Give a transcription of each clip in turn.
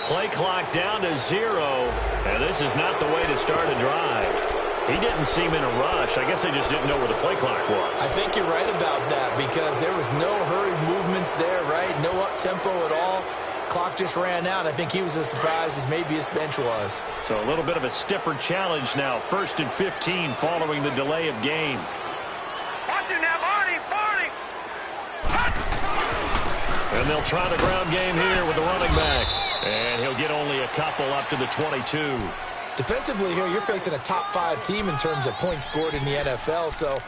Play clock down to 0, and this is not the way to start a drive. He didn't seem in a rush. I guess they just didn't know where the play clock was. I think you're right about that because there was no hurried movements there, right? No up-tempo at all. Clock just ran out. I think he was as surprised as maybe his bench was. So a little bit of a stiffer challenge now. 1st and 15 following the delay of game. Watch it now, Barney! And they'll try the ground game here with the running back. And he'll get only a couple up to the 22. Defensively here, you're facing a top 5 team in terms of points scored in the NFL. So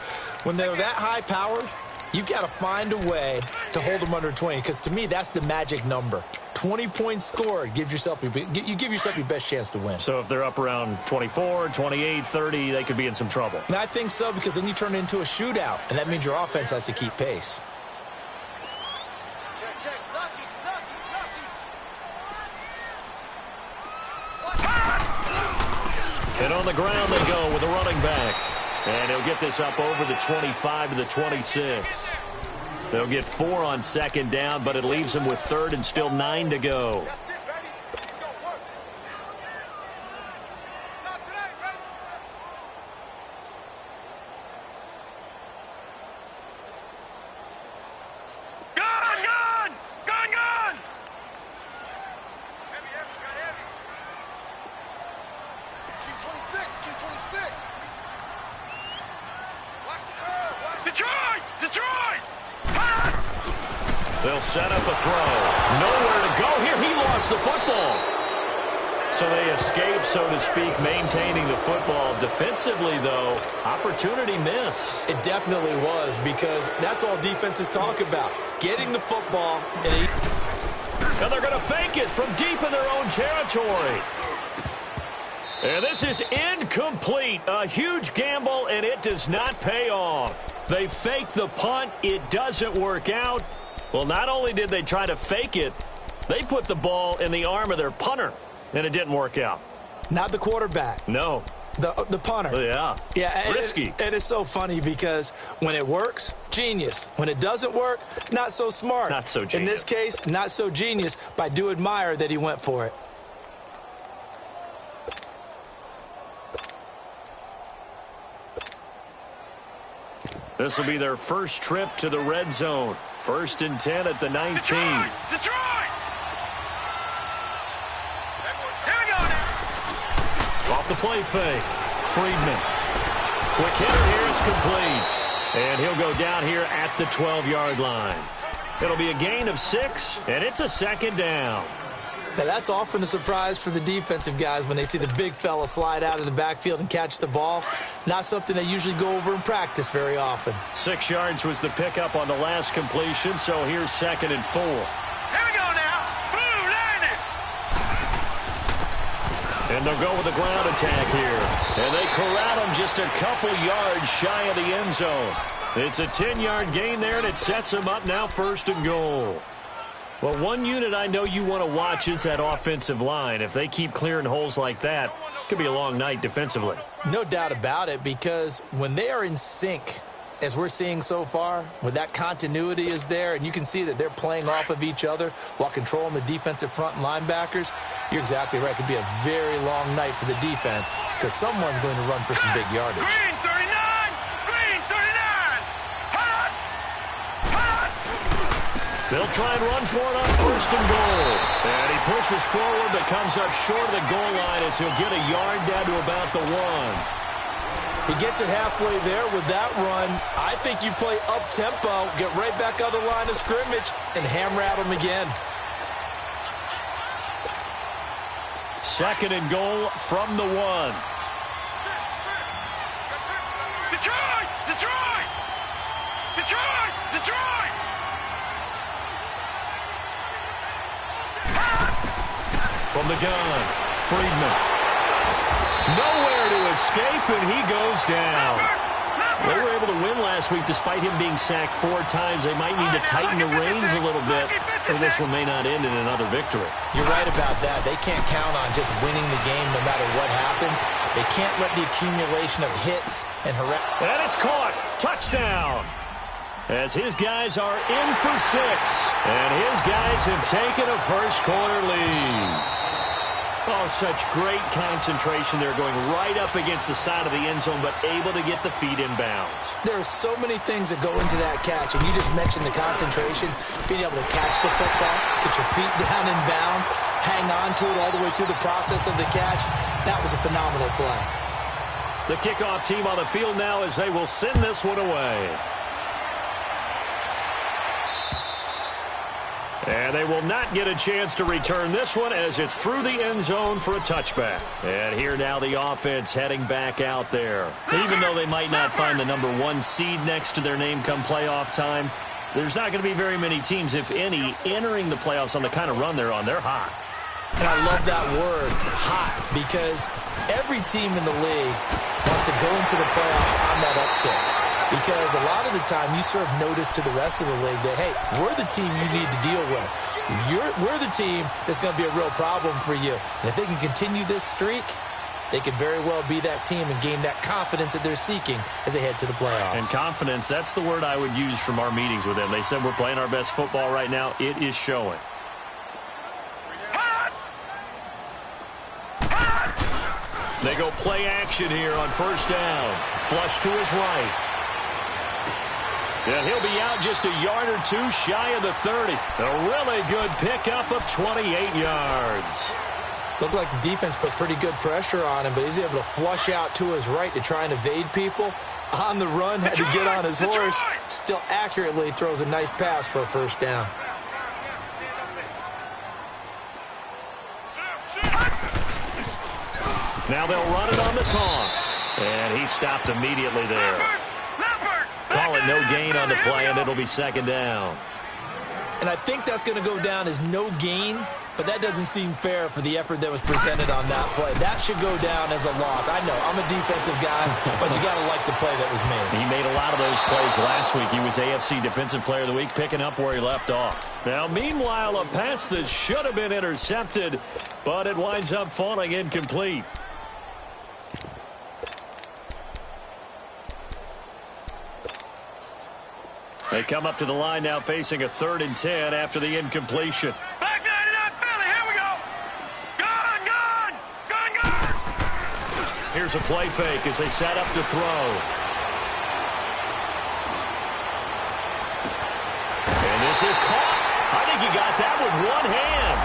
when they're that high-powered, you've got to find a way to hold them under 20 because to me, that's the magic number. 20 points scored gives yourself you give yourself your best chance to win. So if they're up around 24, 28, 30, they could be in some trouble. And I think so because then you turn it into a shootout, and that means your offense has to keep pace. And on the ground they go with a running back. And he'll get this up over the 25 to the 26. They'll get 4 on 2nd down, but it leaves them with 3rd and still 9 to go. They'll set up a throw. Nowhere to go here. He lost the football. So they escape, so to speak, maintaining the football. Defensively, though, opportunity miss. It definitely was because that's all defenses talk about. Getting the football. And they're going to fake it from deep in their own territory. And this is incomplete. A huge gamble, and it does not pay off. They fake the punt. It doesn't work out. Well, not only did they try to fake it, they put the ball in the arm of their punter, and it didn't work out. Not the quarterback. No. The punter. Yeah. Yeah. Risky. And it's so funny because when it works, genius. When it doesn't work, not so smart. Not so genius. In this case, not so genius, but I do admire that he went for it. This will be their first trip to the red zone. 1st and 10 at the 19. Detroit! Here we go now. Off the play fake. Friedman. Quick hitter here. It's complete. And he'll go down here at the 12-yard line. It'll be a gain of 6, and it's a 2nd down. Now, that's often a surprise for the defensive guys when they see the big fella slide out of the backfield and catch the ball. Not something they usually go over in practice very often. 6 yards was the pickup on the last completion, so here's 2nd and 4. Here we go now. Blue, line it. And they'll go with a ground attack here. And they corral him just a couple yards shy of the end zone. It's a 10-yard gain there, and it sets them up now 1st and goal. Well, one unit I know you want to watch is that offensive line. If they keep clearing holes like that, it could be a long night defensively. No doubt about it, because when they are in sync, as we're seeing so far, when that continuity is there, and you can see that they're playing off of each other while controlling the defensive front linebackers, you're exactly right. It could be a very long night for the defense because someone's going to run for some big yardage. Green 39! Green 39! Hot! Hot! They'll try and run for it on 1st and goal. And he pushes forward but comes up short of the goal line as he'll get a yard down to about the 1. He gets it halfway there with that run. I think you play up-tempo, get right back on the line of scrimmage, and hammer at him again. 2nd and goal from the 1. Detroit! Detroit! Detroit! Detroit! From the gun, Friedman. Nowhere to escape, and he goes down. They were able to win last week despite him being sacked 4 times. They might need to tighten the reins a little bit, or this one may not end in another victory. You're right about that. They can't count on just winning the game no matter what happens. They can't let the accumulation of hits and And it's caught. Touchdown. As his guys are in for 6. And his guys have taken a first quarter lead. Oh, such great concentration there, going right up against the side of the end zone, but able to get the feet in bounds. There are so many things that go into that catch, and you just mentioned the concentration, being able to catch the football, get your feet down in bounds, hang on to it all the way through the process of the catch. That was a phenomenal play. The kickoff team on the field now as they will send this one away. And they will not get a chance to return this one as it's through the end zone for a touchback. And here now the offense heading back out there. Even though they might not find the #1 seed next to their name come playoff time, there's not going to be very many teams, if any, entering the playoffs on the kind of run they're on. They're hot. And I love that word, hot, because every team in the league wants to go into the playoffs on that uptick. Because a lot of the time you serve notice to the rest of the league that, hey, we're the team you need to deal with. We're the team that's going to be a real problem for you. And if they can continue this streak, they could very well be that team and gain that confidence that they're seeking as they head to the playoffs. And confidence, that's the word I would use from our meetings with them. They said we're playing our best football right now. It is showing. They go play action here on first down. Flush to his right. And he'll be out just a yard or two shy of the 30. A really good pickup of 28 yards. Looked like the defense put pretty good pressure on him, but he's able to flush out to his right to try and evade people. On the run, had to get on his horse. Still accurately throws a nice pass for a first down. Now they'll run it on the toss. And he stopped immediately there. Call it no gain on the play, and it'll be second down. And I think that's going to go down as no gain, but that doesn't seem fair for the effort that was presented on that play. That should go down as a loss. I know, I'm a defensive guy, but you got to like the play that was made. He made a lot of those plays last week. He was AFC Defensive Player of the Week, picking up where he left off. Now, meanwhile, a pass that should have been intercepted, but it winds up falling incomplete. They come up to the line now facing a 3rd and 10 after the incompletion. Back 99 Philly, here we go. Gun, gun, gun, gun. Here's a play fake as they set up to throw. And this is caught. I think he got that with one hand.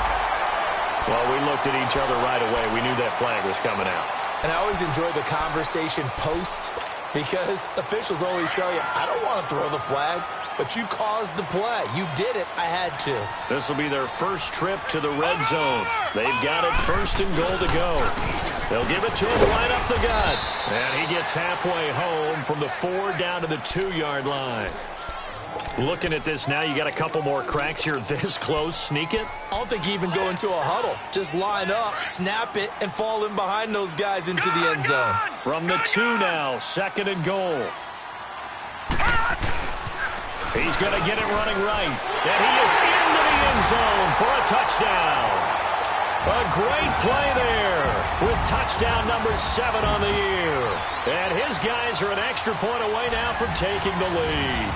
Well, we looked at each other right away. We knew that flag was coming out. And I always enjoy the conversation post, because officials always tell you, I don't want to throw the flag, but you caused the play. You did it. I had to. This will be their first trip to the red zone. They've got it 1st and goal to go. They'll give it to him right up the gut. And he gets halfway home from the 4 down to the 2-yard line. Looking at this now, you got a couple more cracks here this close. Sneak it. I don't think you even go into a huddle. Just line up, snap it, and fall in behind those guys into the end zone. From the 2 now, 2nd and goal. He's going to get it running right. And he is into the end zone for a touchdown. A great play there with touchdown number 7 on the year. And his guys are an extra point away now from taking the lead.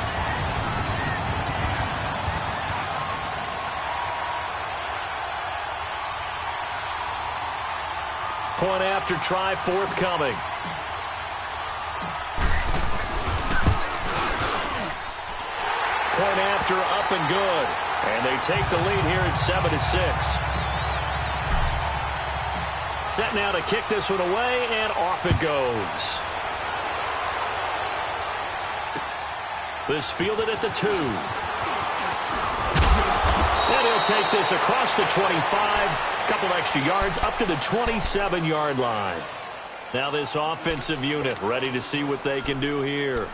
Point after try forthcoming. Point after up and good. And they take the lead here at 7-6. Set now to kick this one away, and off it goes. This fielded at the 2. And he'll take this across the 25. Couple extra yards up to the 27-yard line. Now this offensive unit ready to see what they can do here.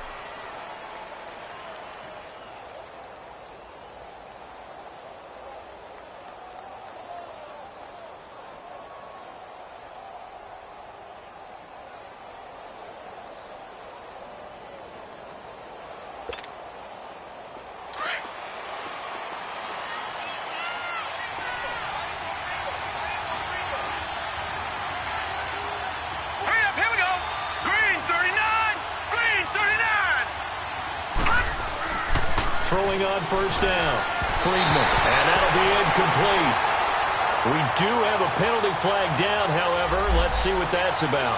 Throwing on first down. Friedman. And that'll be incomplete. We do have a penalty flag down, however. Let's see what that's about.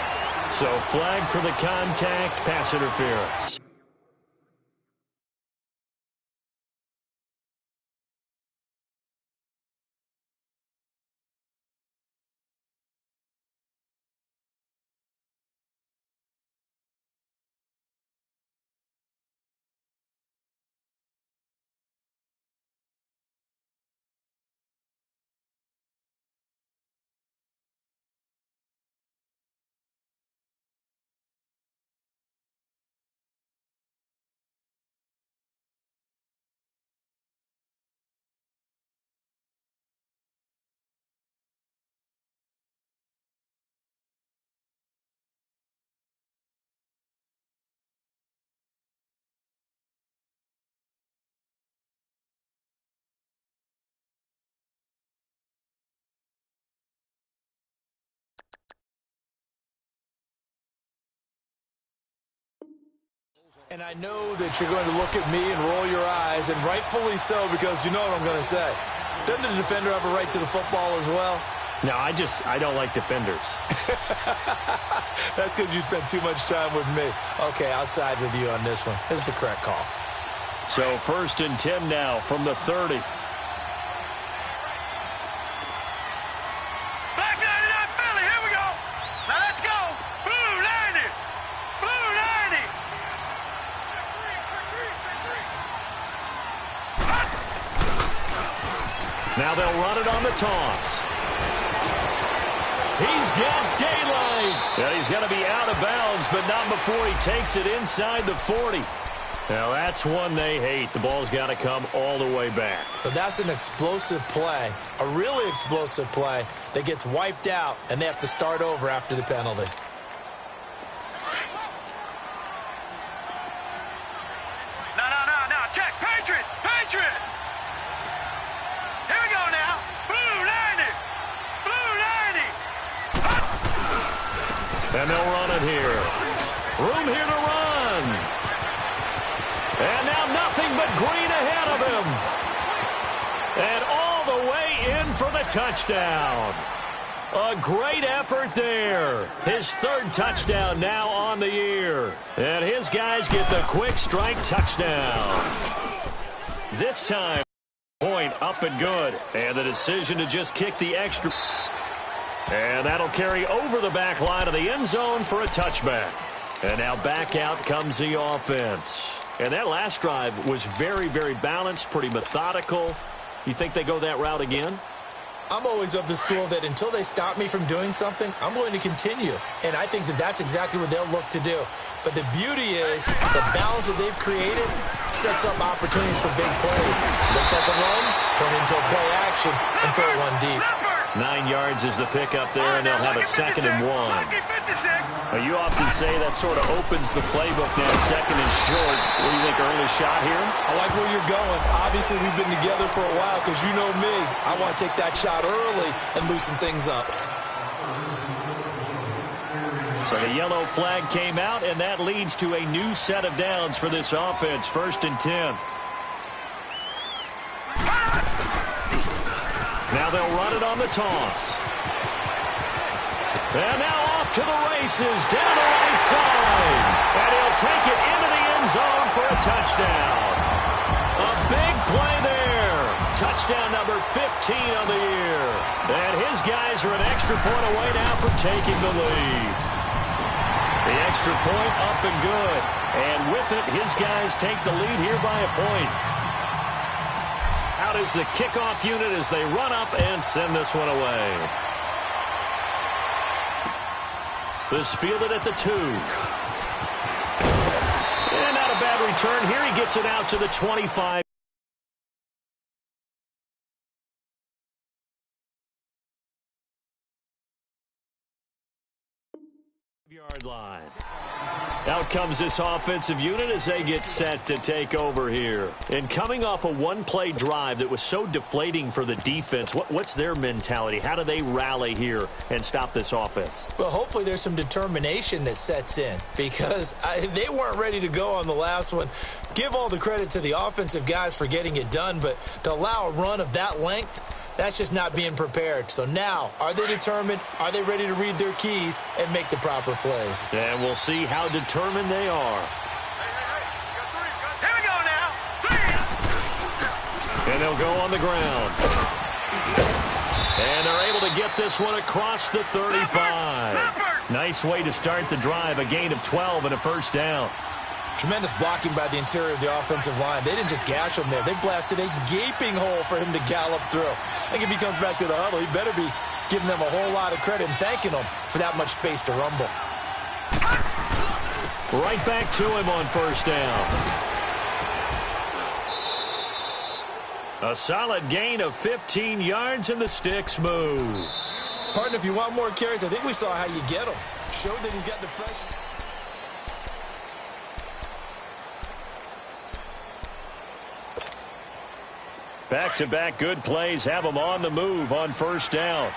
So flag for the contact, pass interference. And I know that you're going to look at me and roll your eyes, and rightfully so, because you know what I'm going to say. Doesn't the defender have a right to the football as well? No, I don't like defenders. That's because you spent too much time with me. Okay, I'll side with you on this one. This is the correct call. So 1st and 10 now from the 30. Black 99 Philly, here we go. Now let's go. Blue 90. Blue 90. Now they'll run it on the toss. He's got daylight. Yeah, he's going to be out of bounds, but not before he takes it inside the 40. Now that's one they hate. The ball's got to come all the way back. So that's an explosive play, a really explosive play that gets wiped out, and they have to start over after the penalty. No. Check. Patriot. Patriot. Here we go now. Blue 90. Blue 90. And they'll run it here. Room here to run. And now nothing but green ahead of him. And all the way in for the touchdown. A great effort there. His 3rd touchdown now on the year. And his guys get the quick strike touchdown. This time, point up and good. And the decision to just kick the extra. And that'll carry over the back line of the end zone for a touchback. And now back out comes the offense. And that last drive was very, very balanced, pretty methodical. You think they go that route again? I'm always of the school that until they stop me from doing something, I'm going to continue. And I think that that's exactly what they'll look to do. But the beauty is the balance that they've created sets up opportunities for big plays. Looks like a run, turn it into a play action, and throw one deep. 9 yards is the pickup there, and they'll have a 2nd and 1. You often say that sort of opens the playbook now, 2nd and short. What do you think, early shot here? I like where you're going. Obviously, we've been together for a while because you know me. I want to take that shot early and loosen things up. So the yellow flag came out, and that leads to a new set of downs for this offense, 1st and 10. Now they'll run it on the toss. And now off to the races, down the right side. And he'll take it into the end zone for a touchdown. A big play there. Touchdown number 15 on the year. And his guys are an extra point away now from taking the lead. The extra point up and good. And with it, his guys take the lead here by a point. Out is the kickoff unit as they run up and send this one away. This fielded at the 2. And not a bad return here. He gets it out to the 25. Yard line. Out comes this offensive unit as they get set to take over here. And coming off a one-play drive that was so deflating for the defense, what's their mentality? How do they rally here and stop this offense? Well, hopefully there's some determination that sets in because they weren't ready to go on the last one. Give all the credit to the offensive guys for getting it done, but to allow a run of that length, That's just not being prepared. So now, are they determined? Are they ready to read their keys and make the proper plays? And we'll see how determined they are. Here we go now. 3. And they'll go on the ground. And they're able to get this one across the 35. Nice way to start the drive. A gain of 12 and a first down. Tremendous blocking by the interior of the offensive line. They didn't just gash him there. They blasted a gaping hole for him to gallop through. I think if he comes back to the huddle, he better be giving them a whole lot of credit and thanking them for that much space to rumble. Right back to him on first down. A solid gain of 15 yards, and the sticks move. Partner, if you want more carries, I think we saw how you get them. Showed that he's got the pressure. Back-to-back good plays have them on the move on first down.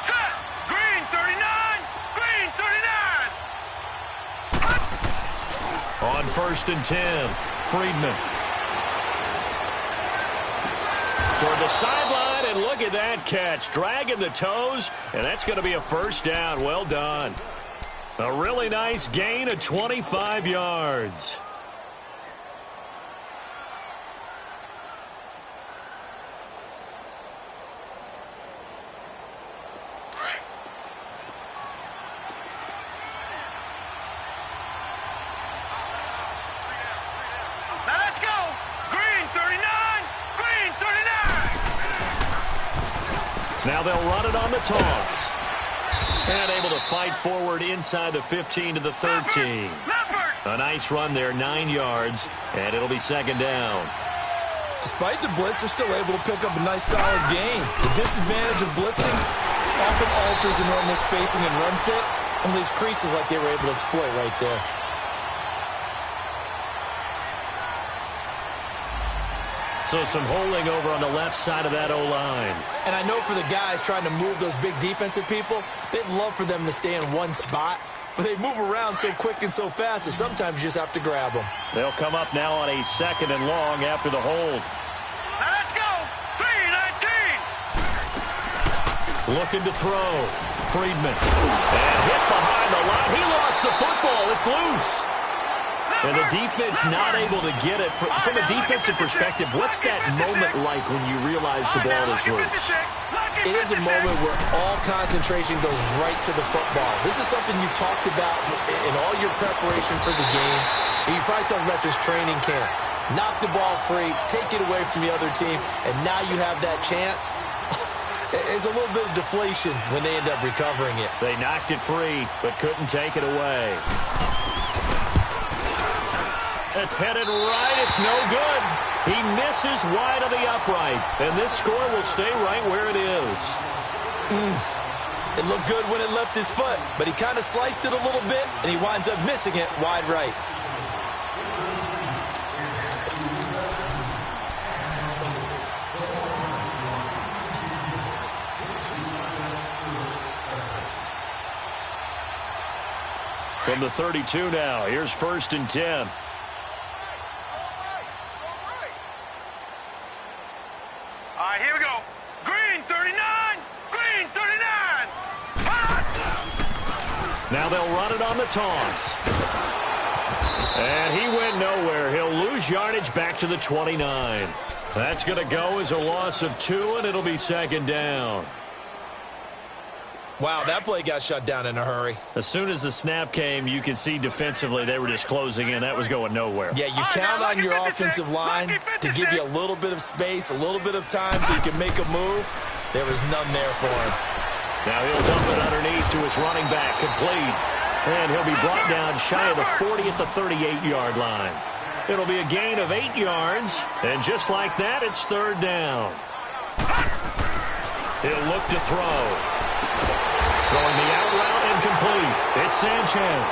Set. Green 39. Green 39. On first and 10, Friedman. Toward the sideline, and look at that catch. Dragging the toes, and that's going to be a first down. Well done. A really nice gain of 25 yards. Now let's go. Green 39. Green 39. Now they'll run it on the toss. And able to fight forward inside the 15 to the 13. Leopard. A nice run there, 9 yards, and it'll be second down. Despite the blitz, they're still able to pick up a nice solid gain. The disadvantage of blitzing often alters the normal spacing and run fits and leaves creases like they were able to exploit right there. So some holding over on the left side of that O-line. And I know for the guys trying to move those big defensive people, they'd love for them to stay in one spot, but they move around so quick and so fast that sometimes you just have to grab them. They'll come up now on a second and long after the hold. Now let's go. 3-19. Looking to throw. Friedman. And hit behind the line. He lost the football. It's loose. And the defense not able to get it. From a defensive perspective, what's that moment like when you realize the ball is loose? It is a moment where all concentration goes right to the football. This is something you've talked about in all your preparation for the game. And you probably talked about since training camp. Knock the ball free, take it away from the other team, and now you have that chance. There's a little bit of deflation when they end up recovering it. They knocked it free, but couldn't take it away. It's headed right. It's no good. He misses wide of the upright. And this score will stay right where it is. It looked good when it left his foot, but he kind of sliced it a little bit, and he winds up missing it wide right. From the 32 now, here's first and 10. All right, here we go. Green 39. Green 39. Now they'll run it on the toss. And he went nowhere. He'll lose yardage back to the 29. That's going to go as a loss of 2, and it'll be second down. Wow, that play got shut down in a hurry. As soon as the snap came, you could see defensively they were just closing in. That was going nowhere. Yeah, you count on your offensive line to give you a little bit of space, a little bit of time so you can make a move. There was none there for him. Now he'll dump it underneath to his running back, complete. And he'll be brought down shy of the 40 at the 38-yard line. It'll be a gain of 8 yards, and just like that, it's third down. He'll look to throw. Throwing the out route incomplete. It's Sanchez.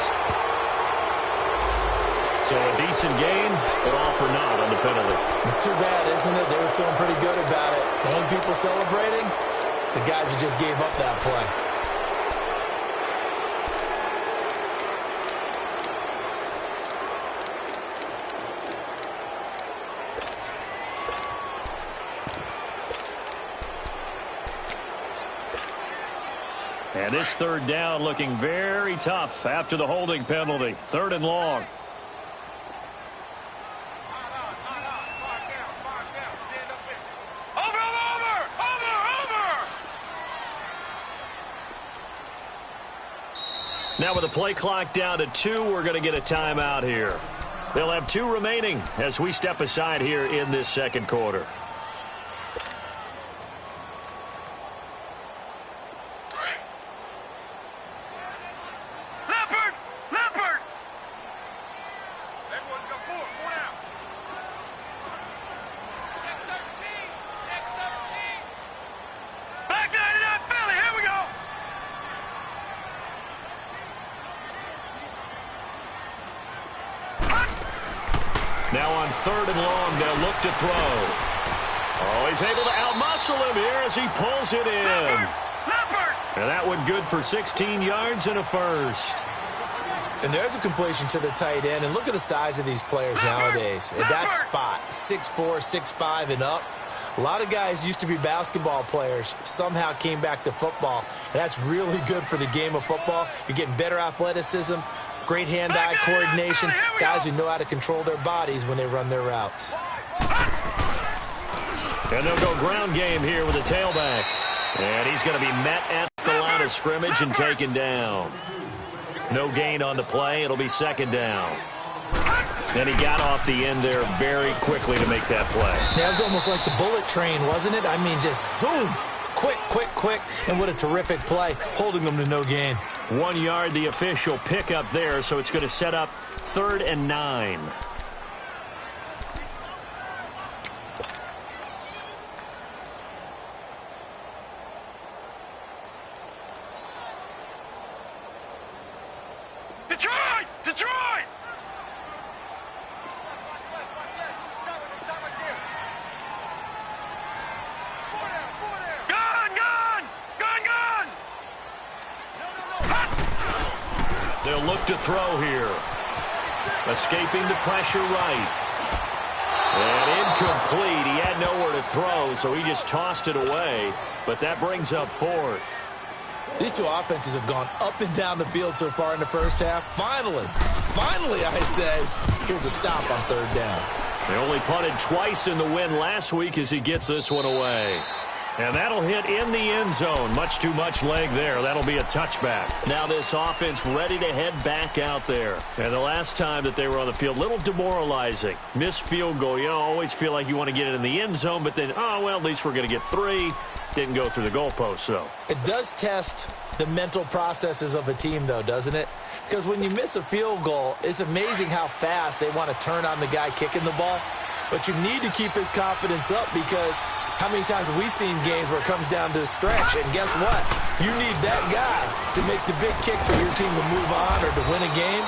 So a decent gain, but all for naught on the penalty. It's too bad, isn't it? They were feeling pretty good about it. The only people celebrating, the guys who just gave up that play. And this third down looking very tough after the holding penalty. 3rd and long. Now with the play clock down to 2, we're going to get a timeout here. They'll have 2 remaining as we step aside here in this second quarter. Now on 3rd and long, they'll look to throw. Oh, he's able to outmuscle him here as he pulls it in. And that one good for 16 yards and a first. And there's a completion to the tight end. And look at the size of these players nowadays. At that spot, 6'4", 6'5", and up. A lot of guys used to be basketball players, somehow came back to football. And that's really good for the game of football. You're getting better athleticism, great hand-eye coordination, guys who know how to control their bodies when they run their routes. And they'll go ground game here with a tailback. And he's going to be met at the line of scrimmage and taken down. No gain on the play. It'll be 2nd down. And he got off the end there very quickly to make that play. Yeah, it was almost like the bullet train, wasn't it? I mean, just zoom. Quick, quick, quick. And what a terrific play, holding them to no gain. 1 yard, the official pickup there, so it's going to set up 3rd and 9. Detroit! Detroit! They'll look to throw here. Escaping the pressure right. And incomplete. He had nowhere to throw, so he just tossed it away. But that brings up 4th. These two offenses have gone up and down the field so far in the first half. Finally, I say, here's a stop on 3rd down. They only punted twice in the win last week as he gets this one away. And that'll hit in the end zone. Much too much leg there. That'll be a touchback. Now this offense ready to head back out there. And the last time that they were on the field, a little demoralizing. Missed field goal. You always feel like you want to get it in the end zone, but then, oh, well, at least we're going to get 3. Didn't go through the goalpost, though. It does test the mental processes of a team, though, doesn't it? Because when you miss a field goal, it's amazing how fast they want to turn on the guy kicking the ball. But you need to keep his confidence up because how many times have we seen games where it comes down to the stretch, and guess what? You need that guy to make the big kick for your team to move on or to win a game.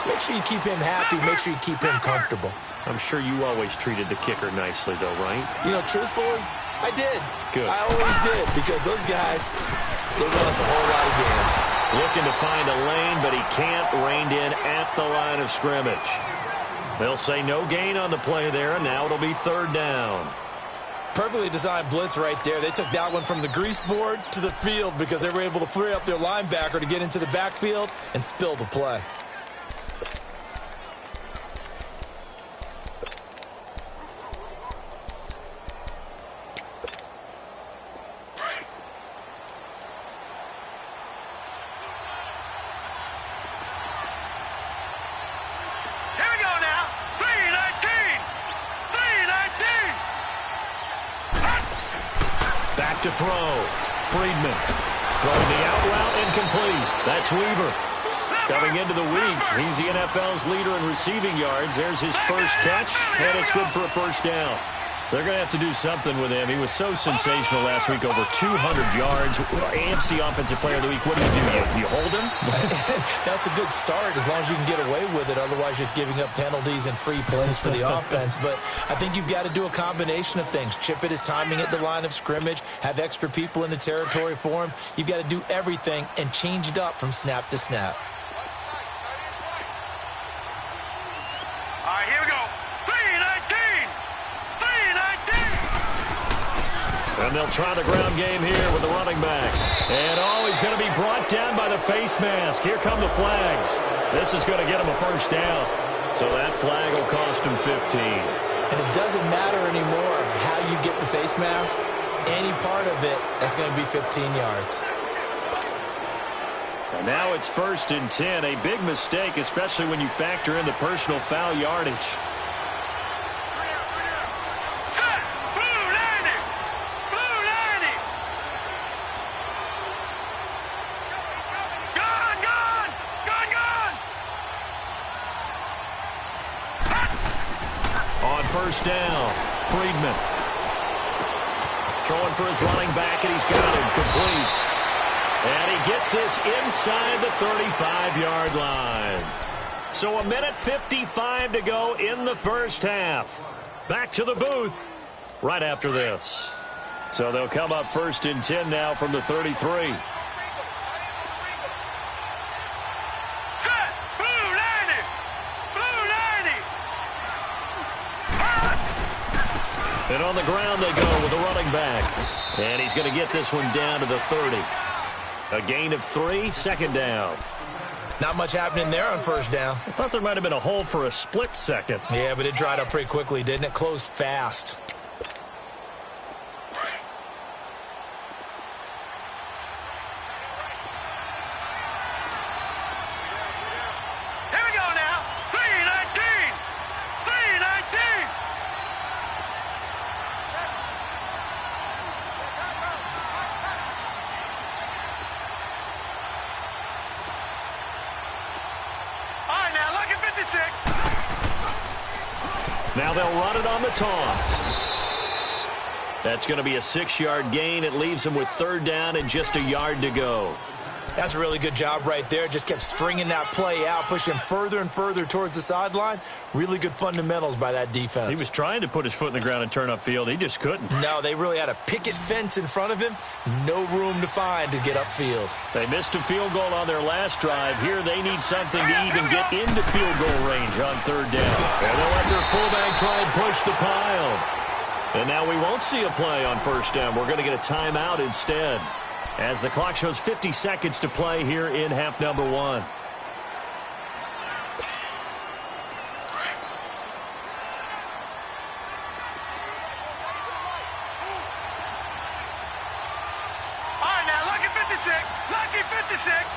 Make sure you keep him happy. Make sure you keep him comfortable. I'm sure you always treated the kicker nicely, though, right? You know, truthfully, I did. Good. I always did because those guys, they won us a whole lot of games. Looking to find a lane, but he can't. Reined in at the line of scrimmage. They'll say no gain on the play there, and now it'll be 3rd down. Perfectly designed blitz right there. They took that one from the grease board to the field because they were able to free up their linebacker to get into the backfield and spill the play. To throw. Friedman throwing the out route incomplete. That's Weaver. Coming into the week, he's the NFL's leader in receiving yards. There's his first catch, and it's good for a 1st down. They're going to have to do something with him. He was so sensational last week, over 200 yards. AFC Offensive Player of the Week. What do? You hold him? That's a good start as long as you can get away with it. Otherwise, just giving up penalties and free plays for the offense. But I think you've got to do a combination of things. Chip it his timing at the line of scrimmage. Have extra people in the territory for him. You've got to do everything and change it up from snap to snap. All right, here we go. 3-19. 3-19. And And they'll try the ground game here with the running back. And, oh, he's going to be brought down by the face mask. Here come the flags. This is going to get him a first down. So that flag will cost him 15. And it doesn't matter anymore how you get the face mask. Any part of it, that's going to be 15 yards. And now it's 1st and 10. A big mistake, especially when you factor in the personal foul yardage. First down, Friedman. Throwing for his running back, and he's got him complete. And he gets this inside the 35-yard line. So 1:55 to go in the first half. Back to the booth right after this. So they'll come up 1st and 10 now from the 33. And on the ground they go with the running back. And he's going to get this one down to the 30. A gain of 3, 2nd down. Not much happening there on 1st down. I thought there might have been a hole for a split second. Yeah, but it dried up pretty quickly, didn't it? Closed fast. Now they'll run it on the toss. That's going to be a 6-yard gain. It leaves them with 3rd down and just a yard to go. That's a really good job right there. Just kept stringing that play out, pushing further and further towards the sideline. Really good fundamentals by that defense. He was trying to put his foot in the ground and turn upfield. He just couldn't. No, they really had a picket fence in front of him. No room to find to get upfield. They missed a field goal on their last drive. Here they need something to even get into field goal range on 3rd down. And they'll let their fullback try and push the pile. And now we won't see a play on 1st down. We're going to get a timeout instead, as the clock shows 50 seconds to play here in half number 1. All right, now, lucky 56. Lucky 56.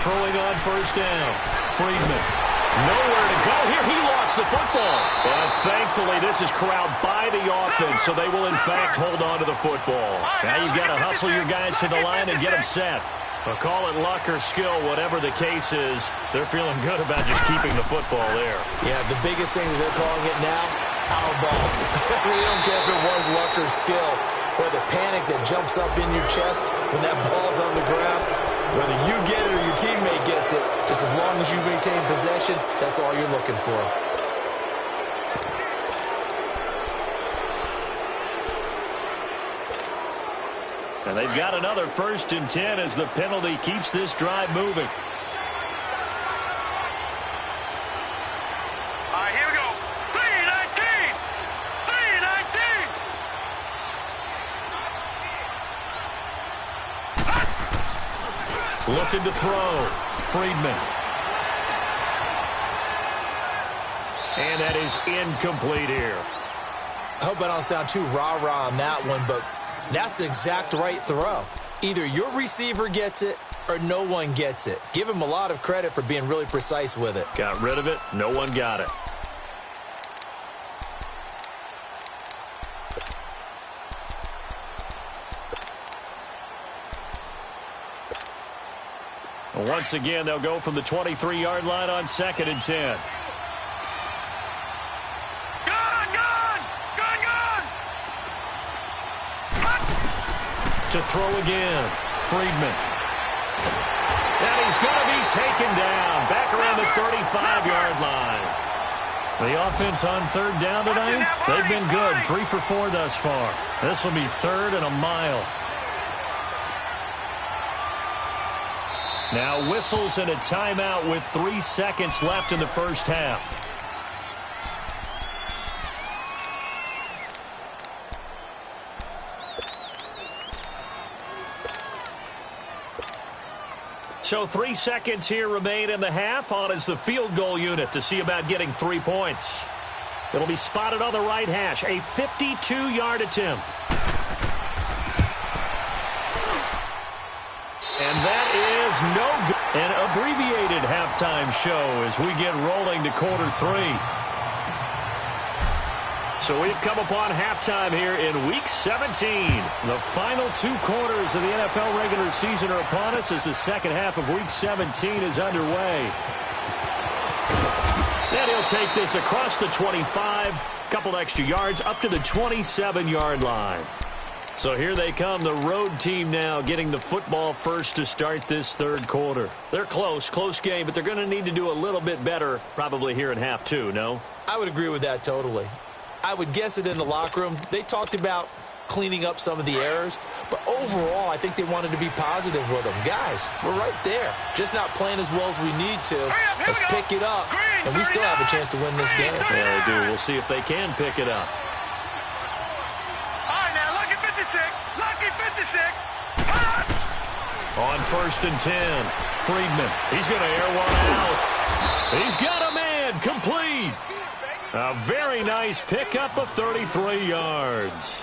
Throwing on 1st down. Friedman. Nowhere to go here. He lost the football. But thankfully, this is corralled by the offense, so they will, in fact, hold on to the football. Now you've got to hustle your guys to the line and get them set. But call it luck or skill, whatever the case is, they're feeling good about just keeping the football there. Yeah, the biggest thing that they're calling it now, our ball. We don't care if it was luck or skill, but the panic that jumps up in your chest when that ball's on the ground, whether you get it or your teammate gets it, just as long as you maintain possession, that's all you're looking for. And they've got another 1st and 10 as the penalty keeps this drive moving. All right, here we go. 3-19. 3-19. Looking to throw. Friedman. And that is incomplete here. I hope I don't sound too rah-rah on that one, but that's the exact right throw. Either your receiver gets it or no one gets it. Give him a lot of credit for being really precise with it. Got rid of it. No one got it. Once again, they'll go from the 23-yard line on 2nd and 10. To throw again, Friedman. And he's going to be taken down back around the 35-yard line. The offense on 3rd down tonight, they've been good. 3 for 4 thus far. This will be 3rd and a mile. Now whistles and a timeout with 3 seconds left in the first half. So 3 seconds here remain in the half. On is the field goal unit to see about getting 3 points. It'll be spotted on the right hash. A 52-yard attempt. And that is no good. An abbreviated halftime show as we get rolling to quarter 3. So we've come upon halftime here in Week 17. The final 2 quarters of the NFL regular season are upon us as the second half of Week 17 is underway. And he'll take this across the 25, couple extra yards up to the 27-yard line. So here they come, the road team now getting the football first to start this third quarter. They're close game, but they're going to need to do a little bit better probably here in half 2, no? I would agree with that totally. I would guess it in the locker room. They talked about cleaning up some of the errors, but overall, I think they wanted to be positive with them. Guys, we're right there. Just not playing as well as we need to. Let's pick it up, and we still have a chance to win this game. Yeah, they do. We'll see if they can pick it up. All right, now, lucky 56. Lucky 56. On 1st and 10, Friedman. He's going to air one out. He's got a man. Complete. A very nice pickup of 33 yards.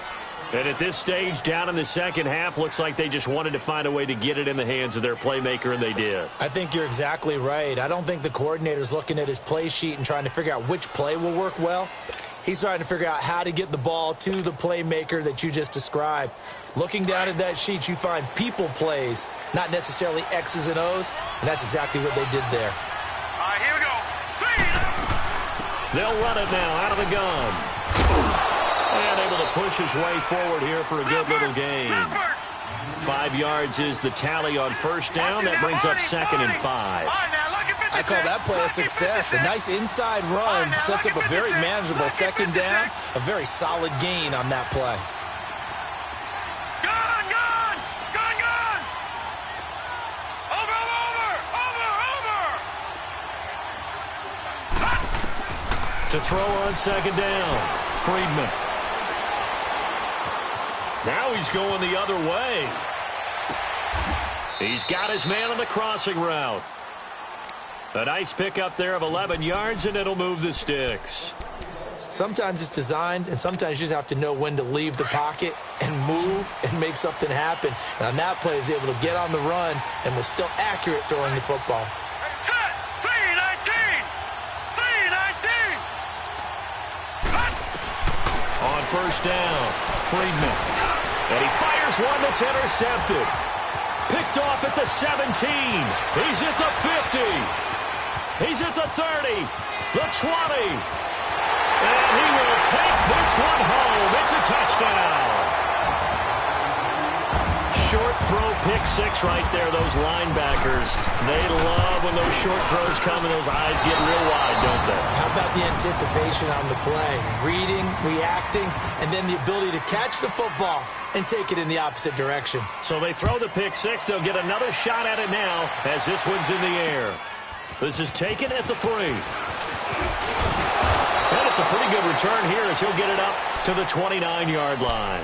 And at this stage, down in the second half, looks like they just wanted to find a way to get it in the hands of their playmaker, and they did. I think you're exactly right. I don't think the coordinator's looking at his play sheet and trying to figure out which play will work well. He's trying to figure out how to get the ball to the playmaker that you just described. Looking down at that sheet, you find people plays, not necessarily X's and O's, and that's exactly what they did there. All right, here we go. They'll run it now out of the gun. And able to push his way forward here for a good little gain. 5 yards is the tally on first down. That brings up 2nd and 5. I call that play a success. A nice inside run sets up a very manageable second down. A very solid gain on that play. To throw on 2nd down, Friedman. Now he's going the other way. He's got his man on the crossing route. A nice pickup there of 11 yards, and it'll move the sticks. Sometimes it's designed, and sometimes you just have to know when to leave the pocket and move and make something happen. And on that play, he was able to get on the run and was still accurate throwing the football. On first down, Friedman. And he fires one that's intercepted. Picked off at the 17. He's at the 50. He's at the 30. The 20. And he will take this one home. It's a touchdown. Short throw, pick 6 right there. Those linebackers, they love when those short throws come and those eyes get real wide, don't they? How about the anticipation on the play? Reading, reacting, and then the ability to catch the football and take it in the opposite direction. So they throw the pick 6. They'll get another shot at it now as this one's in the air. This is taken at the 3. And it's a pretty good return here as he'll get it up to the 29-yard line.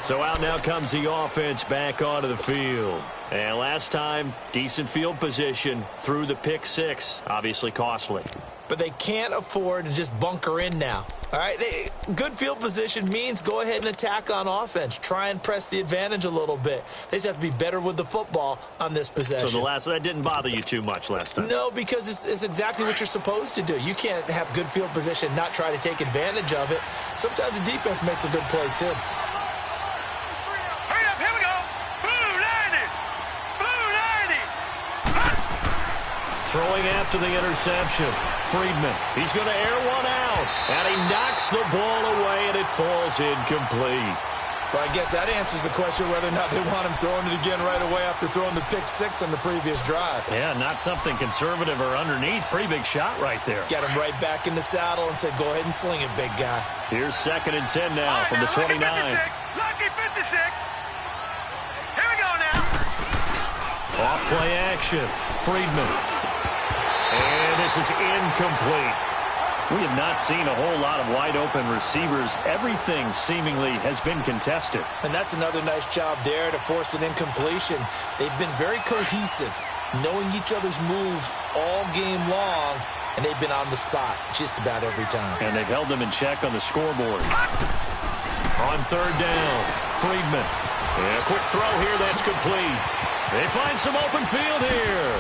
So out now comes the offense back onto the field. And last time, decent field position through the pick 6. Obviously costly. But they can't afford to just bunker in now. All right, good field position means go ahead and attack on offense. Try and press the advantage a little bit. They just have to be better with the football on this possession. So that didn't bother you too much last time? No, because it's exactly what you're supposed to do. You can't have good field position, not try to take advantage of it. Sometimes the defense makes a good play, too. Throwing after the interception, Friedman. He's going to air one out, and he knocks the ball away, and it falls incomplete. Well, I guess that answers the question whether or not they want him throwing it again right away after throwing the pick 6 on the previous drive. Yeah, not something conservative or underneath. Pretty big shot right there. Get him right back in the saddle and say, go ahead and sling it, big guy. Here's 2nd and 10 now from the 29. Lucky 56. Here we go now. Off play action. Friedman. And this is incomplete. We have not seen a whole lot of wide-open receivers. Everything seemingly has been contested. And that's another nice job there to force an incompletion. They've been very cohesive, knowing each other's moves all game long, and they've been on the spot just about every time. And they've held them in check on the scoreboard. On third down, Friedman. And a quick throw here that's complete. They find some open field here.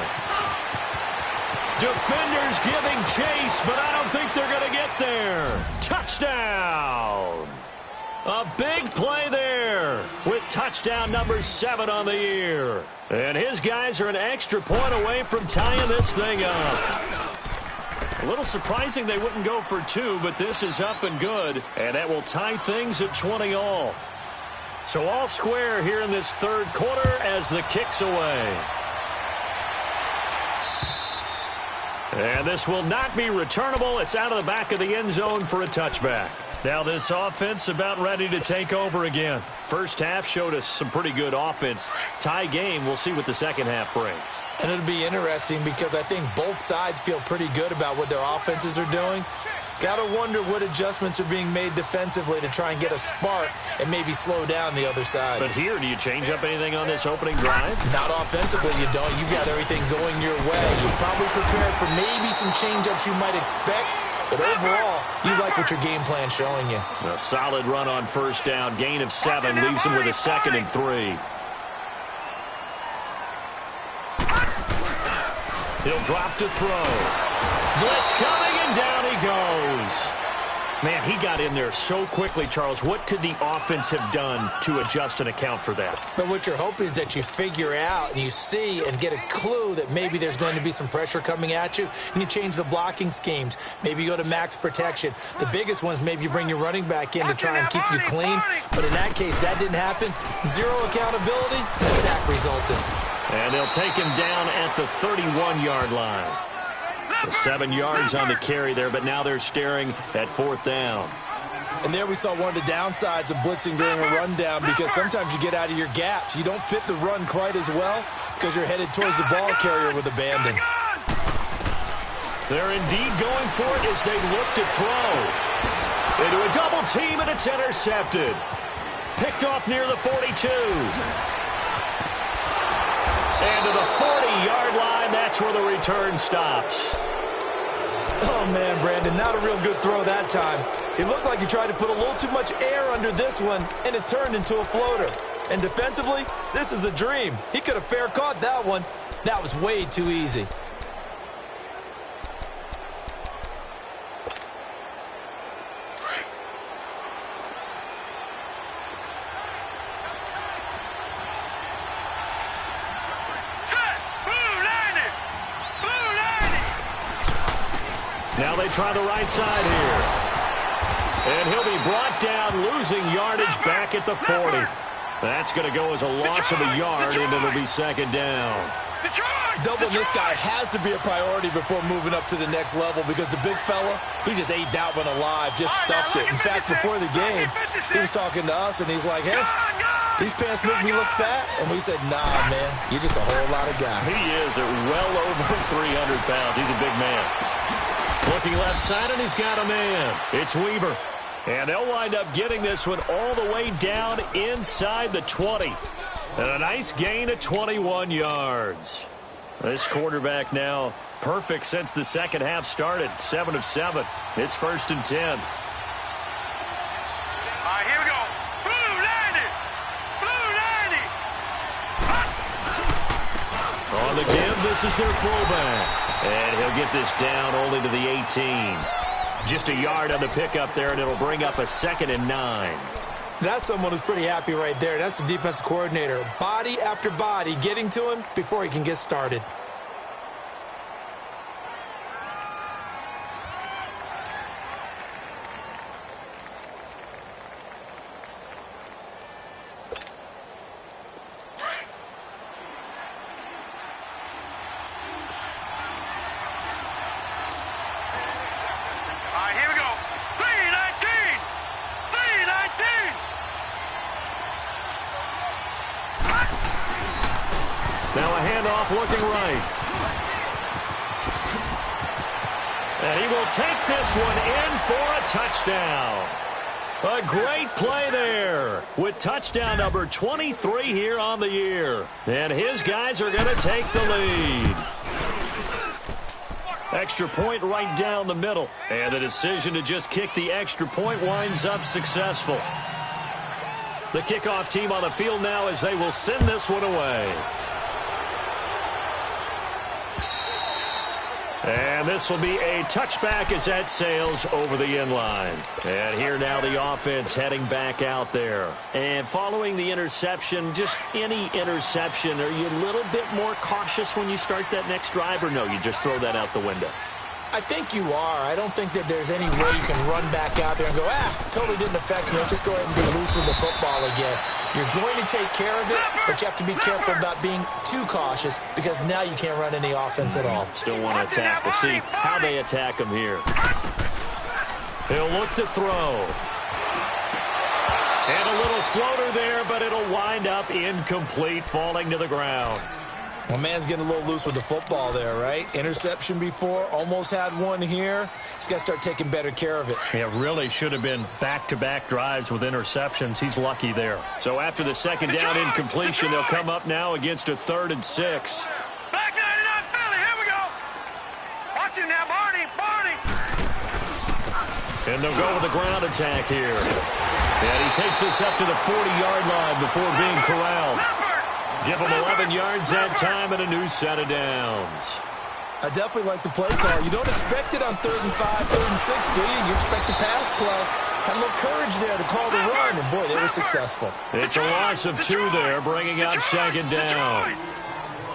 Defenders giving chase, but I don't think they're going to get there. Touchdown! A big play there with touchdown number 7 on the year. And his guys are an extra point away from tying this thing up. A little surprising they wouldn't go for 2, but this is up and good. And that will tie things at 20 all. So all square here in this third quarter as the kick's away. And this will not be returnable. It's out of the back of the end zone for a touchback. Now this offense about ready to take over again. First half showed us some pretty good offense. Tie game, we'll see what the second half brings. And it'll be interesting because I think both sides feel pretty good about what their offenses are doing. Got to wonder what adjustments are being made defensively to try and get a spark and maybe slow down the other side. But here, do you change up anything on this opening drive? Not offensively, you don't. You've got everything going your way. You're probably prepared for maybe some change-ups you might expect, but overall, you like what your game plan's showing you. A solid run on first down. Gain of 7 leaves him with a 2nd and 3. He'll drop to throw. Blitz coming, and down he goes. Man, he got in there so quickly, Charles. What could the offense have done to adjust and account for that? But what you're hoping is that you figure out and you see and get a clue that maybe there's going to be some pressure coming at you, and you change the blocking schemes. Maybe you go to max protection. The biggest one is maybe you bring your running back in to try and keep you clean. But in that case, that didn't happen. Zero accountability, and a sack resulted. And they'll take him down at the 31-yard line. 7 yards on the carry there, but now they're staring at 4th down. And there we saw one of the downsides of blitzing during a rundown, because sometimes you get out of your gaps. You don't fit the run quite as well because you're headed towards the ball carrier with abandon. They're indeed going for it as they look to throw. Into a double team, and it's intercepted. Picked off near the 42. And to the 40-yard line, that's where the return stops. Oh, man, Brandon, not a real good throw that time. It looked like he tried to put a little too much air under this one, and it turned into a floater. And defensively, this is a dream. He could have fair caught that one. That was way too easy. Now they try the right side here. And he'll be brought down, losing yardage back at the 40. That's going to go as a loss of a yard, and it'll be 2nd down. Doubling this guy has to be a priority before moving up to the next level, because the big fella, he just ate that one alive, just stuffed it. In fact, before the game, he was talking to us, and he's like, hey, these pants make me look fat. And we said, nah, man, you're just a whole lot of guy. He is at well over 300 pounds. He's a big man. Looking left side, and he's got a man. It's Weaver. And they'll wind up getting this one all the way down inside the 20. And a nice gain of 21 yards. This quarterback now perfect since the second half started. 7 of 7. It's 1st and 10. All right, here we go. Blue 90. Blue 90. On the give, this is their fullback. And he'll get this down only to the 18. Just a yard on the pickup there, and it'll bring up a 2nd and 9. That's someone who's pretty happy right there. That's the defensive coordinator. Body after body getting to him before he can get started. Now a handoff looking right. And he will take this one in for a touchdown. A great play there with touchdown number 23 here on the year. And his guys are going to take the lead. Extra point right down the middle. And the decision to just kick the extra point winds up successful. The kickoff team on the field now as they will send this one away. And this will be a touchback as that sails over the end line. And here now the offense heading back out there. And following the interception, just any interception, are you a little bit more cautious when you start that next drive, or no, you just throw that out the window? I think you are. I don't think that there's any way you can run back out there and go, totally didn't affect me. Let's just go ahead and be loose with the football again. You're going to take care of it, but you have to be careful about being too cautious because now you can't run any offense at all. Still want to attack. We'll see how they attack him here. He'll look to throw. And a little floater there, but it'll wind up incomplete, falling to the ground. Well, man's getting a little loose with the football there, right? Interception before, almost had one here. He's got to start taking better care of it. It really should have been back-to-back drives with interceptions. He's lucky there. So after the second down incompletion, they'll come up now against a 3rd and 6. Back 99 Philly, here we go. Watch him now, Barney. And they'll go with a ground attack here. And he takes this up to the 40-yard line before being corralled. Give him 11 yards that time and a new set of downs. I definitely like the play call. You don't expect it on 3rd and 5, 3rd and 6, do you? You expect a pass play. Had a little courage there to call the run, and boy, they were successful. It's a loss of 2 there, bringing up 2nd down.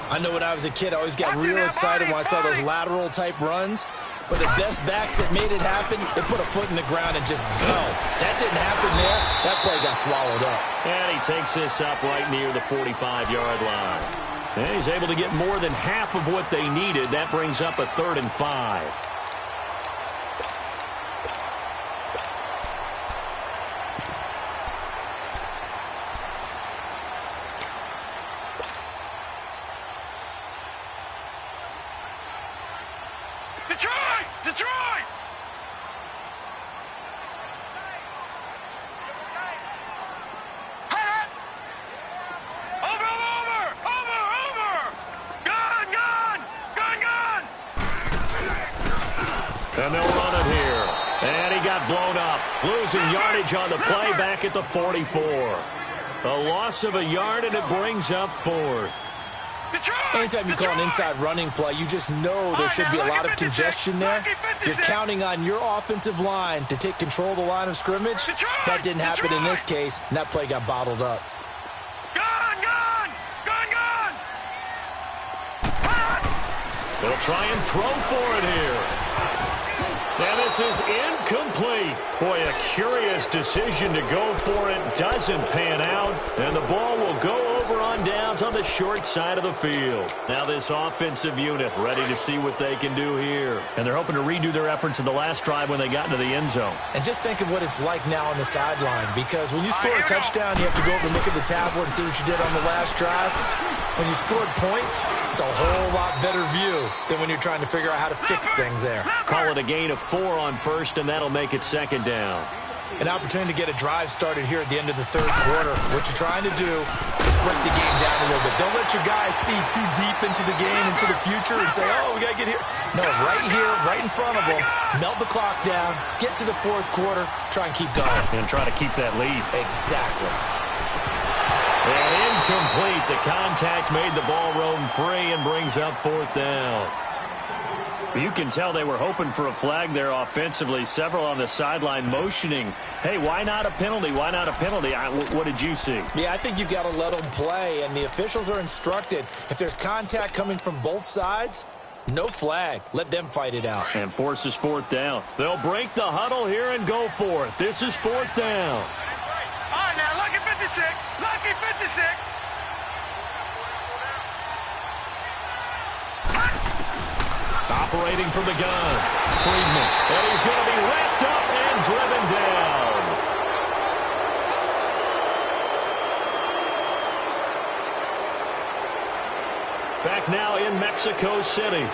I know when I was a kid, I always got real excited when I saw those lateral-type runs. But the best backs that made it happen, they put a foot in the ground and just go. That didn't happen there. That play got swallowed up. And he takes this up right near the 45-yard line. And he's able to get more than half of what they needed. That brings up a 3rd and 5. Detroit! Gun! And they'll run it here. And he got blown up. Losing yardage on the play back at the 44. A loss of a yard, and it brings up 4th. Anytime you call an inside running play, you just know there should be a lot of congestion there. You're counting on your offensive line to take control of the line of scrimmage. That didn't happen in this case, and that play got bottled up. Gun! They'll try and throw for it here. And this is incomplete. Boy, a curious decision to go for it. Doesn't pan out. And the ball will go over on downs on the short side of the field. Now this offensive unit ready to see what they can do here. And they're hoping to redo their efforts in the last drive when they got into the end zone. And just think of what it's like now on the sideline. Because when you score a touchdown, you have to go over and look at the tablet and see what you did on the last drive. When you scored points, it's a whole lot better view than when you're trying to figure out how to fix things there. Call it a gain of 4 on first, and that'll make it 2nd down. An opportunity to get a drive started here at the end of the 3rd quarter. What you're trying to do is break the game down a little bit. Don't let your guys see too deep into the game, into the future, and say, oh, we got to get here. No, right here, right in front of them, melt the clock down, get to the 4th quarter, try and keep going. And try to keep that lead. Exactly. And incomplete. The contact made the ball roam free and brings up 4th down. You can tell they were hoping for a flag there offensively. Several on the sideline motioning, hey, why not a penalty? Why not a penalty? What did you see? Yeah, I think you've got to let them play, and the officials are instructed. If there's contact coming from both sides, no flag. Let them fight it out. And forces 4th down. They'll break the huddle here and go for it. This is 4th down. All right, now, lucky 56. Lucky 56. Operating from the gun, Friedman. And he's going to be wrapped up and driven down. Back now in Mexico City,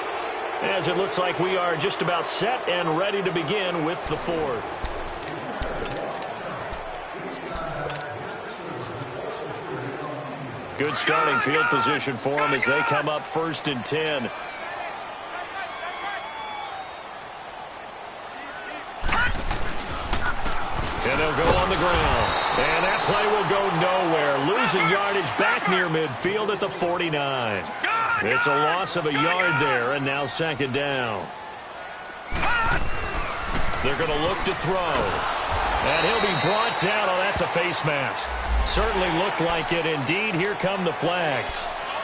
as it looks like we are just about set and ready to begin with the fourth. Good starting field position for them as they come up 1st and 10. And they'll go on the ground. And that play will go nowhere. Losing yardage back near midfield at the 49. It's a loss of a yard there, and now 2nd down. They're going to look to throw. And he'll be brought down. Oh, that's a face mask. Certainly looked like it. Indeed, here come the flags.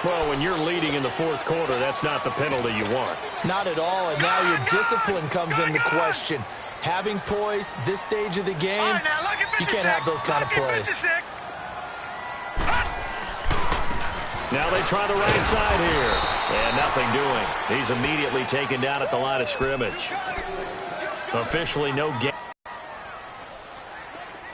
Well, when you're leading in the 4th quarter, that's not the penalty you want. Not at all, and now your discipline comes into question. Having poise this stage of the game, you can't have those kind of plays. Now they try the right side here. And nothing doing. He's immediately taken down at the line of scrimmage. Officially no game.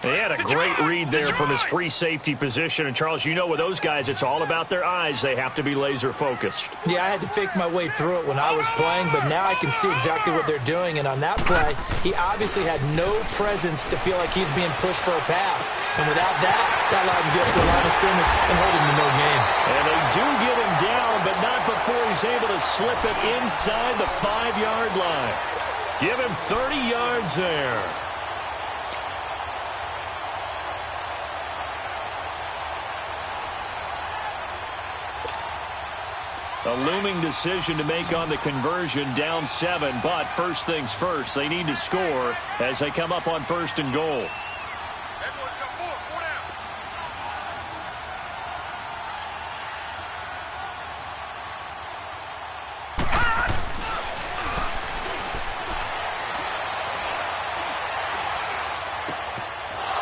He had a great read there from his free safety position. And, Charles, you know with those guys, it's all about their eyes. They have to be laser-focused. Yeah, I had to fake my way through it when I was playing, but now I can see exactly what they're doing. And on that play, he obviously had no presence to feel like he's being pushed for a pass. And without that, that allowed him to get up to the line of scrimmage and hold him to no gain. And they do get him down, but not before he's able to slip it inside the 5-yard line. Give him 30 yards there. A looming decision to make on the conversion, down 7, but first things first, they need to score as they come up on 1st and goal.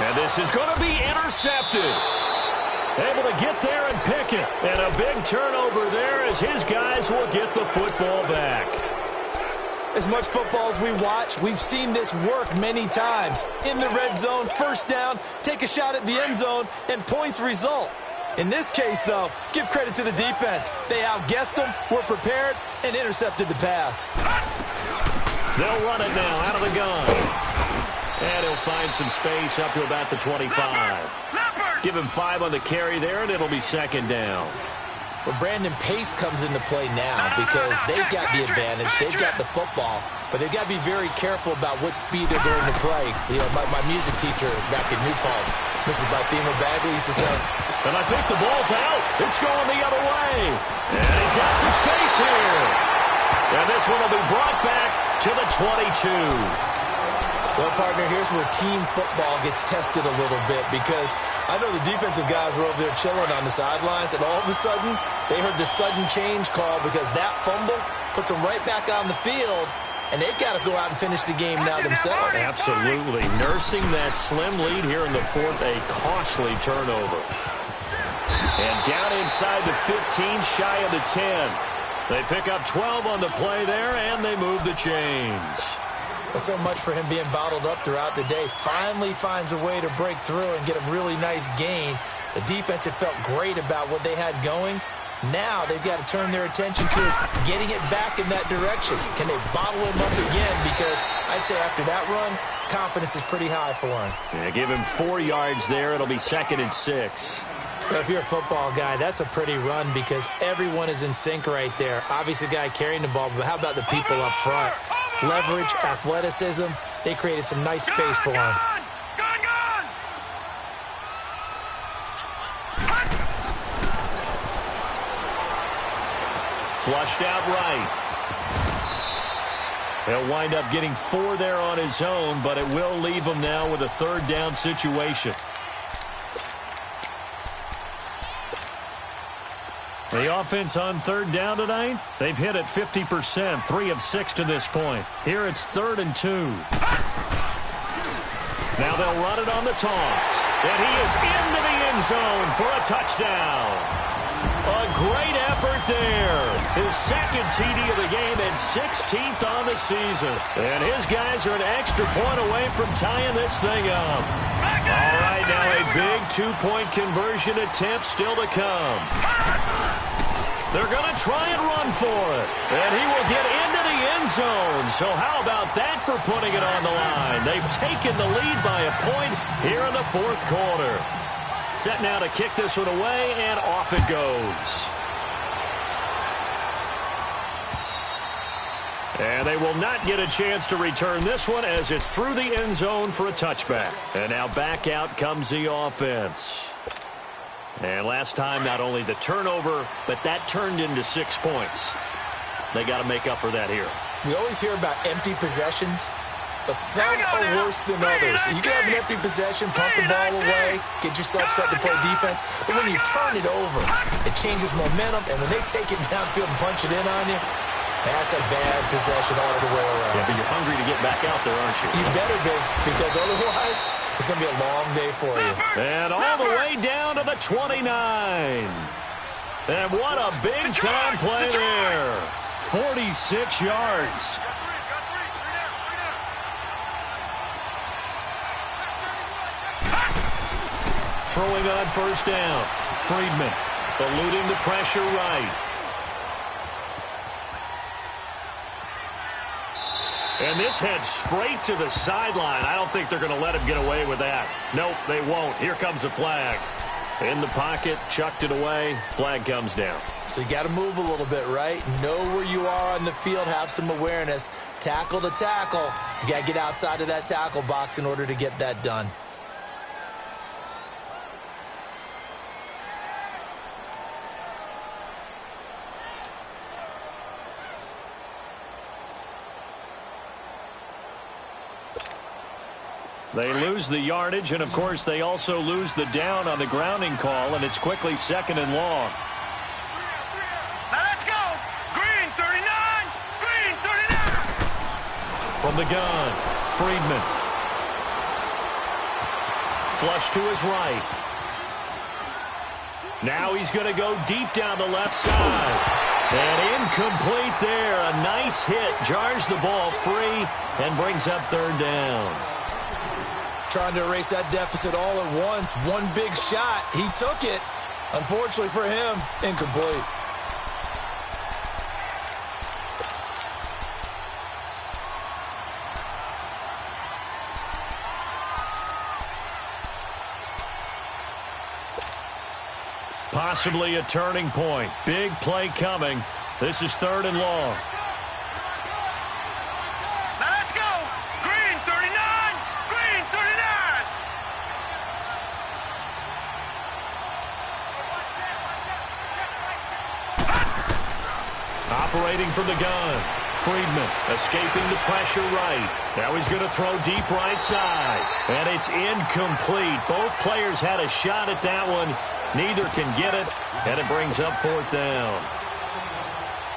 And this is going to be intercepted. Able to get there and pick it. And a big turnover there as his guys will get the football back. As much football as we watch, we've seen this work many times. In the red zone, 1st down, take a shot at the end zone, and points result. In this case, though, give credit to the defense. They outguessed them, were prepared, and intercepted the pass. They'll run it now out of the gun. And he'll find some space up to about the 25. Give him 5 on the carry there, and it'll be 2nd down. Well, Brandon, pace comes into play now because they've got the advantage. They've got the football, but they've got to be very careful about what speed they're going to play. You know, my music teacher back in New Paltz, Mrs. Bythema Bagley, used to say, and I think the ball's out. It's going the other way. And he's got some space here. And this one will be brought back to the 22. Well, partner, here's where team football gets tested a little bit because I know the defensive guys were over there chilling on the sidelines, and all of a sudden, they heard the sudden change call because that fumble puts them right back on the field, and they've got to go out and finish the game now themselves. Absolutely. Nursing that slim lead here in the 4th, a costly turnover. And down inside the 15, shy of the 10. They pick up 12 on the play there, and they move the chains. Well, so much for him being bottled up throughout the day. Finally finds a way to break through and get a really nice gain. The defense had felt great about what they had going. Now they've got to turn their attention to getting it back in that direction. Can they bottle him up again? Because I'd say after that run, confidence is pretty high for him. Yeah, give him 4 yards there. It'll be 2nd and 6. Well, if you're a football guy, that's a pretty run because everyone is in sync right there. Obviously, the guy carrying the ball, but how about the people up front? Leverage, athleticism, they created some nice space for him. Flushed out right. He'll wind up getting 4 there on his own, but it will leave him now with a 3rd down situation. The offense on 3rd down tonight, they've hit it 50%, 3 of 6 to this point. Here it's 3rd and 2. Now they'll run it on the toss. And he is into the end zone for a touchdown. A great effort there. His 2nd TD of the game and 16th on the season. And his guys are an extra point away from tying this thing up. All right, now a big 2-point conversion attempt still to come. They're going to try and run for it. And he will get into the end zone. So how about that for putting it on the line? They've taken the lead by a point here in the fourth quarter. Set now to kick this one away, and off it goes. And they will not get a chance to return this one as it's through the end zone for a touchback. And now back out comes the offense. And last time, not only the turnover, but that turned into 6 points. They got to make up for that here. We always hear about empty possessions, but some are worse than others. You can have an empty possession, pump the ball away, get yourself set to play defense, but when you turn it over, it changes momentum, and when they take it downfield and punch it in on you, that's a bad possession all the way around. Yeah, but you're hungry to get back out there, aren't you? You better be, because otherwise, it's going to be a long day for you. And all the way down to the 29. And what a big-time play there. 46 yards. Throwing on first down. Friedman eluding the pressure right. And this heads straight to the sideline. I don't think they're going to let him get away with that. Nope, they won't. Here comes the flag. In the pocket, chucked it away. Flag comes down. So you got to move a little bit, right? Know where you are on the field. Have some awareness. Tackle to tackle. You got to get outside of that tackle box in order to get that done. They lose the yardage, and, of course, they also lose the down on the grounding call, and it's quickly 2nd and long. Now let's go. Green 39. Green 39. From the gun, Friedman. Flush to his right. Now he's going to go deep down the left side. And incomplete there. A nice hit. Jars the ball free and brings up 3rd down. Trying to erase that deficit all at once. One big shot. He took it. Unfortunately for him, incomplete. Possibly a turning point. Big play coming. This is 3rd and long. Now let's go. Green 39. Green 39. Operating from the gun. Friedman escaping the pressure right. Now he's going to throw deep right side. And it's incomplete. Both players had a shot at that one. Neither can get it. And it brings up 4th down.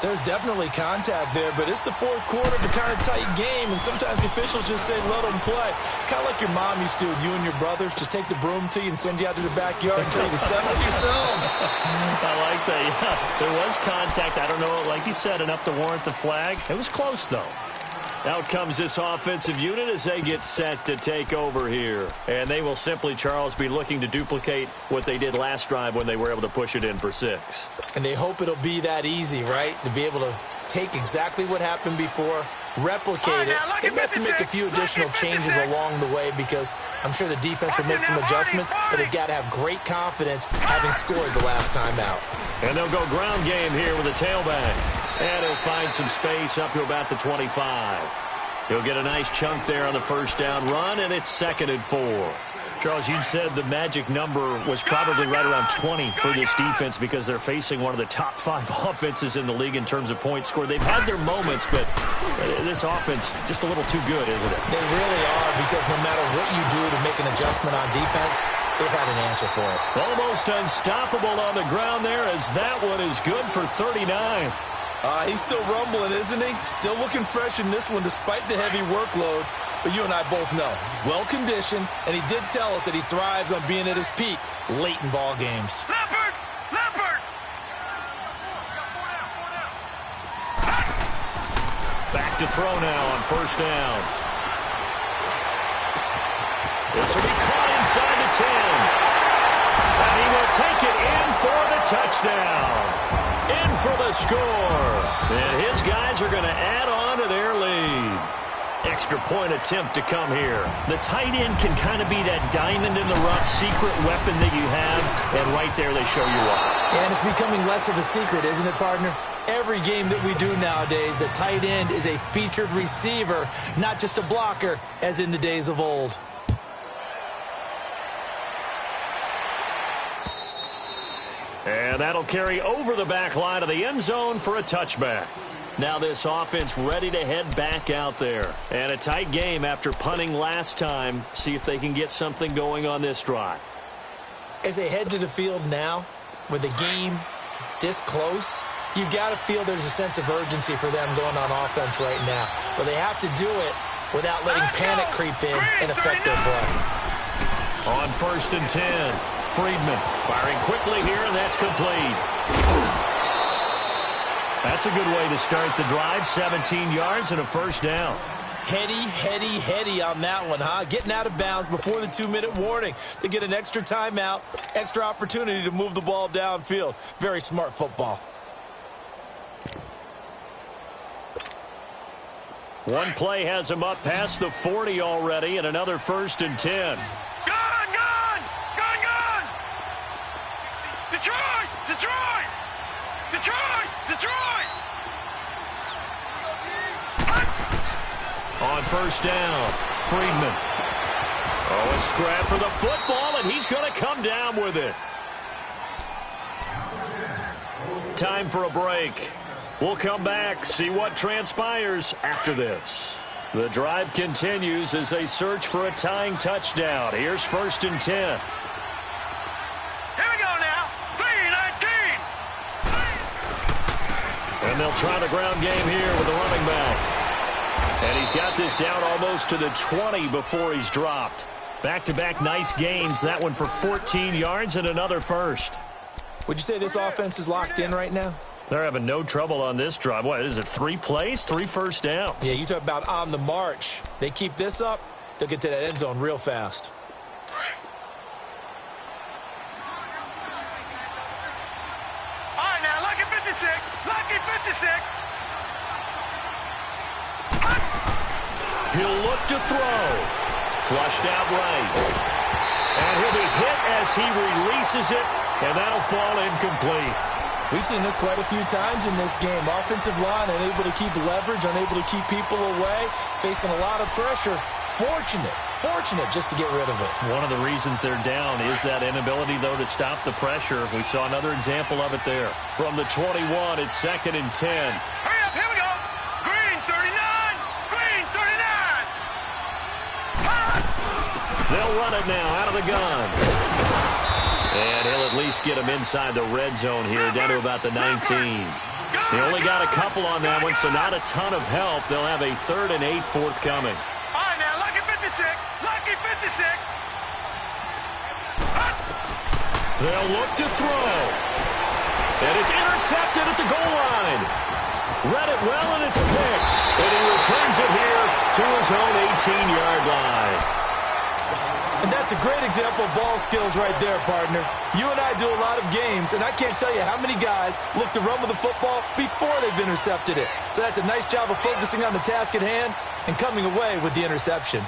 There's definitely contact there, but it's the fourth quarter of a kind of tight game, and sometimes the officials just say, let them play. Kind of like your mom used to with you and your brothers. Just take the broom to you and send you out to the backyard and tell you to settle it yourselves. I like that. Yeah, there was contact. I don't know, like you said, enough to warrant the flag. It was close, though. Out comes this offensive unit as they get set to take over here. And they will simply, Charles, be looking to duplicate what they did last drive when they were able to push it in for 6. And they hope it'll be that easy, right? To be able to take exactly what happened before, replicate it. They have to make a few additional changes along the way because I'm sure the defense will make some adjustments, but they've got to have great confidence having scored the last time out. And they'll go ground game here with a tailback. And he'll find some space up to about the 25. He'll get a nice chunk there on the first down run, and it's 2nd and 4. Charles, you said the magic number was probably right around 20 for this defense because they're facing one of the top 5 offenses in the league in terms of points scored. They've had their moments, but this offense just a little too good, isn't it? They really are, because no matter what you do to make an adjustment on defense, they've had an answer for it. Almost unstoppable on the ground there as that one is good for 39. He's still rumbling, isn't he? Still looking fresh in this one despite the heavy workload. But you and I both know, well-conditioned, and he did tell us that he thrives on being at his peak late in ball games. Leopard! Leopard! Back to throw now on first down. This will be caught inside the 10. And he will take it in for the touchdown. In for the score. And his guys are going to add on to their lead. Extra point attempt to come here. The tight end can kind of be that diamond in the rough secret weapon that you have, and right there they show you why. And it's becoming less of a secret, isn't it, partner? Every game that we do nowadays, the tight end is a featured receiver, not just a blocker, as in the days of old. And that'll carry over the back line of the end zone for a touchback. Now this offense ready to head back out there. And a tight game after punting last time. See if they can get something going on this drive. As they head to the field now, with the game this close, you've got to feel there's a sense of urgency for them going on offense right now. But they have to do it without letting panic creep in and affect their play. On 1st and 10, Friedman firing quickly here, and that's complete. That's a good way to start the drive. 17 yards and a first down. Heady on that one, huh? Getting out of bounds before the 2-minute warning. They get an extra timeout, extra opportunity to move the ball downfield. Very smart football. One play has him up past the 40 already, and another 1st and 10. Gone! Detroit! On 1st down, Friedman. Oh, a scrap for the football, and he's going to come down with it. Time for a break. We'll come back, see what transpires after this. The drive continues as they search for a tying touchdown. Here's 1st and 10. Here we go now. 3-19. And they'll try the ground game here with the running back. And he's got this down almost to the 20 before he's dropped. Back-to-back nice gains. That one for 14 yards and another first. Would you say this offense is locked in right now? They're having no trouble on this drive. What is it, 3 plays, 3 first downs? Yeah, you talk about on the march. They keep this up, they'll get to that end zone real fast. All right, now, lucky 56. Lucky 56. He'll look to throw. Flushed out right. And he'll be hit as he releases it, and that'll fall incomplete. We've seen this quite a few times in this game. Offensive line unable to keep leverage, unable to keep people away, facing a lot of pressure. Fortunate just to get rid of it. One of the reasons they're down is that inability, though, to stop the pressure. We saw another example of it there. From the 21, it's 2nd and 10. Hurry up, here we go. Green 39. Green 39. They'll run it now out of the gun. And he'll at least get him inside the red zone here, down to about the 19. He only got a couple on that one, so not a ton of help. They'll have a 3rd and 8 forthcoming. All right, now, lucky 56. Lucky 56. They'll look to throw. And it's intercepted at the goal line. Read it well, and it's picked. And he returns it here to his own 18-yard line. And that's a great example of ball skills right there, partner. You and I do a lot of games, and I can't tell you how many guys look to run with the football before they've intercepted it. So that's a nice job of focusing on the task at hand and coming away with the interception.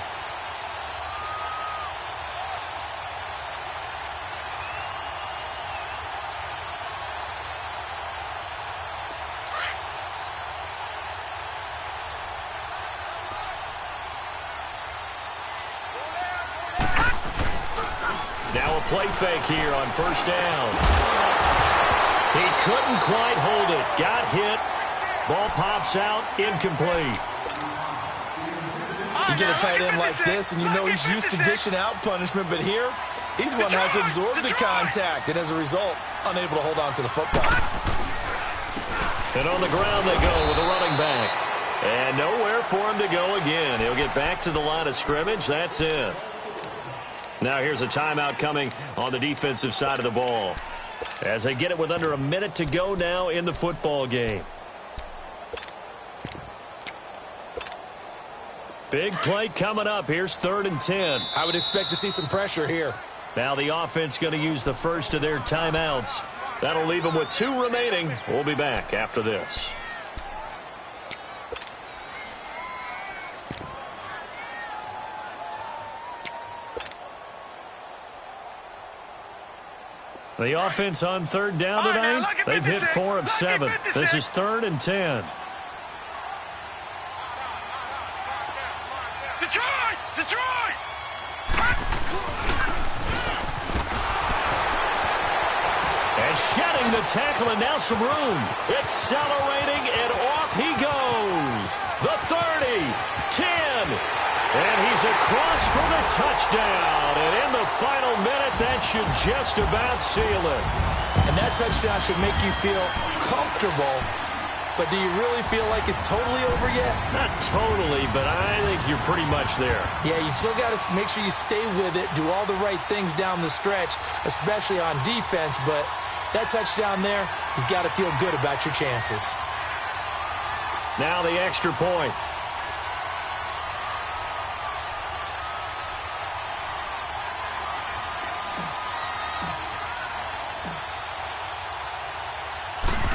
Now a play fake here on 1st down. He couldn't quite hold it. Got hit. Ball pops out. Incomplete. You get a tight end like this, and you know he's used to dishing out punishment, but here, he's the one that has to absorb the contact, and as a result, unable to hold on to the football. And on the ground they go with a running back. And nowhere for him to go again. He'll get back to the line of scrimmage. That's it. Now here's a timeout coming on the defensive side of the ball, as they get it with under a minute to go now in the football game. Big play coming up. Here's 3rd and 10. I would expect to see some pressure here. Now the offense going to use the first of their timeouts That'll leave them with 2 remaining. We'll be back after this. The offense on 3rd down tonight, they've hit 4 of 7. This is 3rd and 10. Detroit! Detroit! And shedding the tackle, and now some room. Accelerating, and off he goes. The 30, 10, and he's across for the touchdown. And in the final minute, that should just about seal it. And that touchdown should make you feel comfortable. But do you really feel like it's totally over yet? Not totally, but I think you're pretty much there. Yeah, you still got to make sure you stay with it, do all the right things down the stretch, especially on defense. But that touchdown there, you got to feel good about your chances. Now the extra point.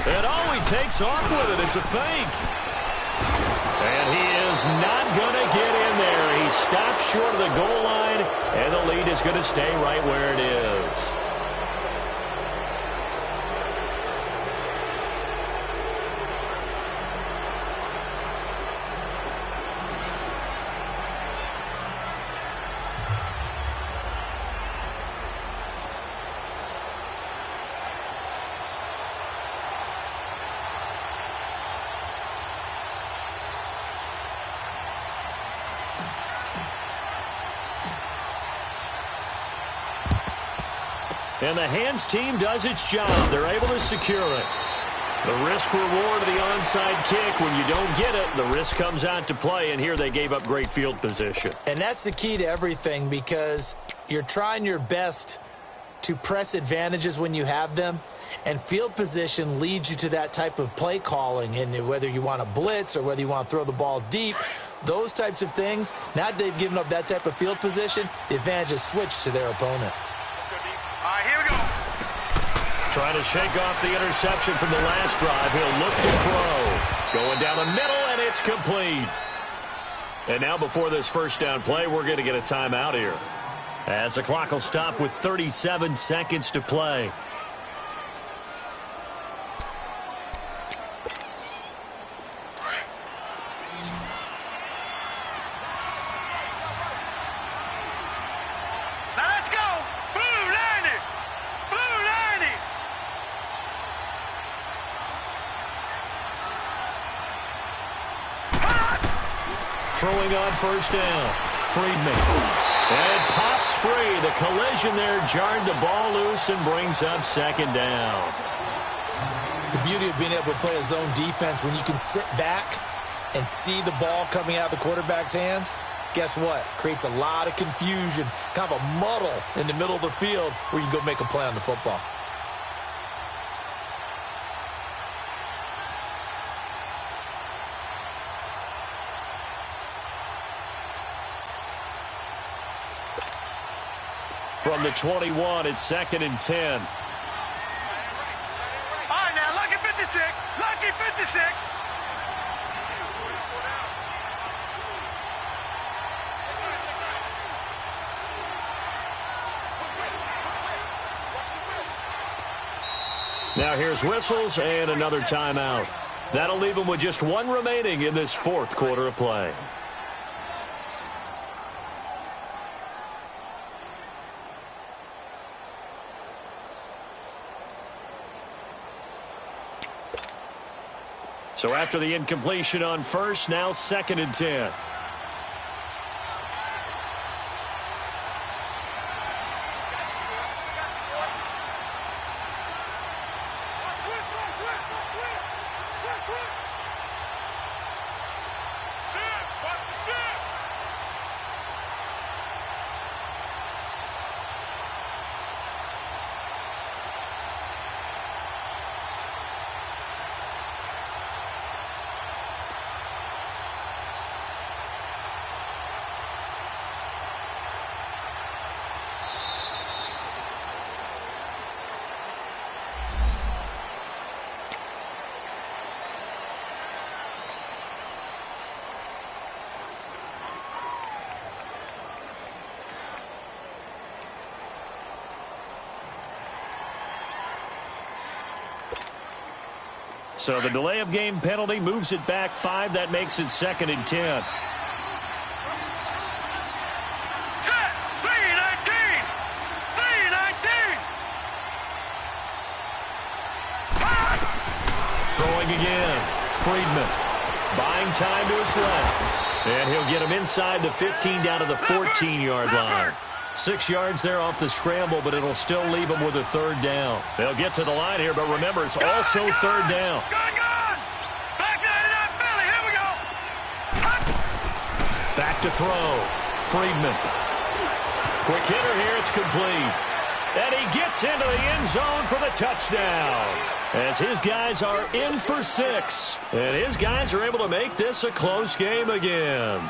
And oh, he takes off with it. It's a fake. And he is not going to get in there. He stops short of the goal line, and the lead is going to stay right where it is. And the hands team does its job. They're able to secure it. The risk-reward of the onside kick, when you don't get it, the risk comes out to play, and here they gave up great field position. And that's the key to everything, because you're trying your best to press advantages when you have them, and field position leads you to that type of play calling. And whether you want to blitz or whether you want to throw the ball deep, those types of things, now that they've given up that type of field position, the advantage is switched to their opponent. All right, here we go. Trying to shake off the interception from the last drive. He'll look to throw. Going down the middle, and it's complete. And now before this first down play, we're going to get a timeout here, as the clock will stop with 37 seconds to play. Throwing on first down. Friedman. And it pops free. The collision there jarred the ball loose and brings up second down. The beauty of being able to play a zone defense, when you can sit back and see the ball coming out of the quarterback's hands, guess what? Creates a lot of confusion, kind of a muddle in the middle of the field where you can go make a play on the football. From the 21, it's 2nd and 10. All right, now, lucky 56. Lucky 56. Now here's whistles and another timeout. That'll leave them with just 1 remaining in this 4th quarter of play. So after the incompletion on first, now 2nd and 10. So the delay of game penalty moves it back 5. That makes it 2nd and 10. Set. 319. 319. Throwing again. Friedman buying time to his left. And he'll get him inside the 15 down to the 14-yard line. 6 yards there off the scramble, but it'll still leave them with a 3rd down. They'll get to the line here, but remember, it's also 3rd down. Gone. Back 99 Philly. Here we go. Back to throw. Friedman. Quick hitter here. It's complete. And he gets into the end zone for the touchdown. As his guys are in for 6. And his guys are able to make this a close game again.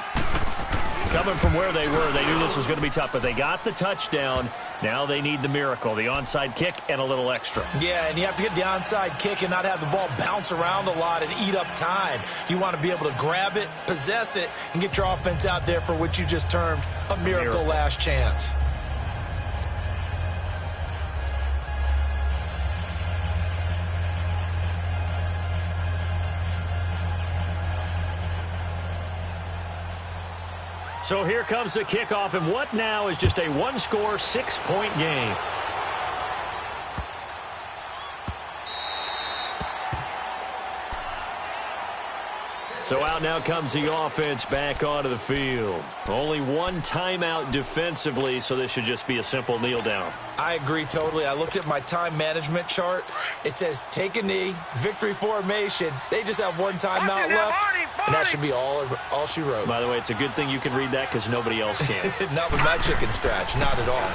Coming from where they were, they knew this was going to be tough, but they got the touchdown. Now they need the miracle, the onside kick and a little extra. Yeah, and you have to get the onside kick and not have the ball bounce around a lot and eat up time. You want to be able to grab it, possess it, and get your offense out there for what you just termed a miracle last chance. So here comes the kickoff, and what now is just a one-score, 6-point game. So out now comes the offense back onto the field. Only one timeout defensively, so this should just be a simple kneel down. I agree totally. I looked at my time management chart. It says take a knee, victory formation. They just have one timeout left, and that should be all she wrote. By the way, it's a good thing you can read that because nobody else can. Not with my chicken scratch, not at all.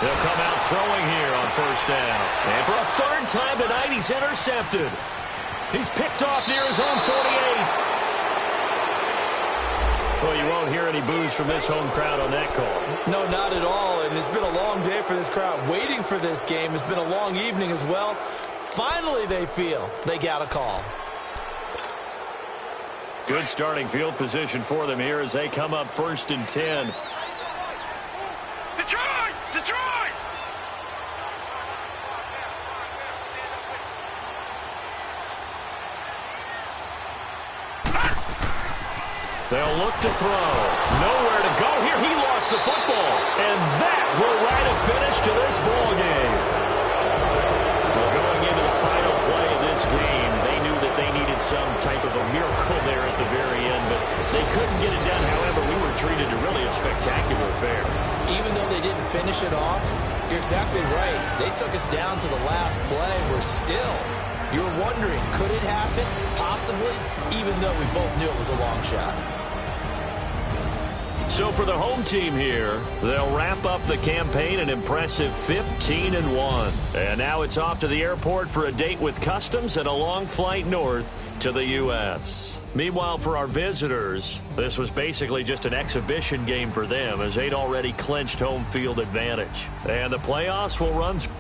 They'll come out throwing here on 1st down. And for a 3rd time tonight, he's intercepted. He's picked off near his own 48. Well, you won't hear any boos from this home crowd on that call. No, not at all. And it's been a long day for this crowd. Waiting for this game. It's been a long evening as well. Finally, they feel they got a call. Good starting field position for them here as they come up 1st and 10. Detroit! Detroit! They'll look to throw. Nowhere to go here. He lost the football. And that will write a finish to this ball game. Well, going into the final play of this game, they knew that they needed some type of a miracle there at the very end, but they couldn't get it done. However, we were treated to really a spectacular affair. Even though they didn't finish it off, you're exactly right. They took us down to the last play. You were wondering, could it happen? Possibly, even though we both knew it was a long shot. So for the home team here, they'll wrap up the campaign an impressive 15-1. And now it's off to the airport for a date with Customs and a long flight north to the U.S. Meanwhile, for our visitors, this was basically just an exhibition game for them as they'd already clinched home field advantage. And the playoffs will run through.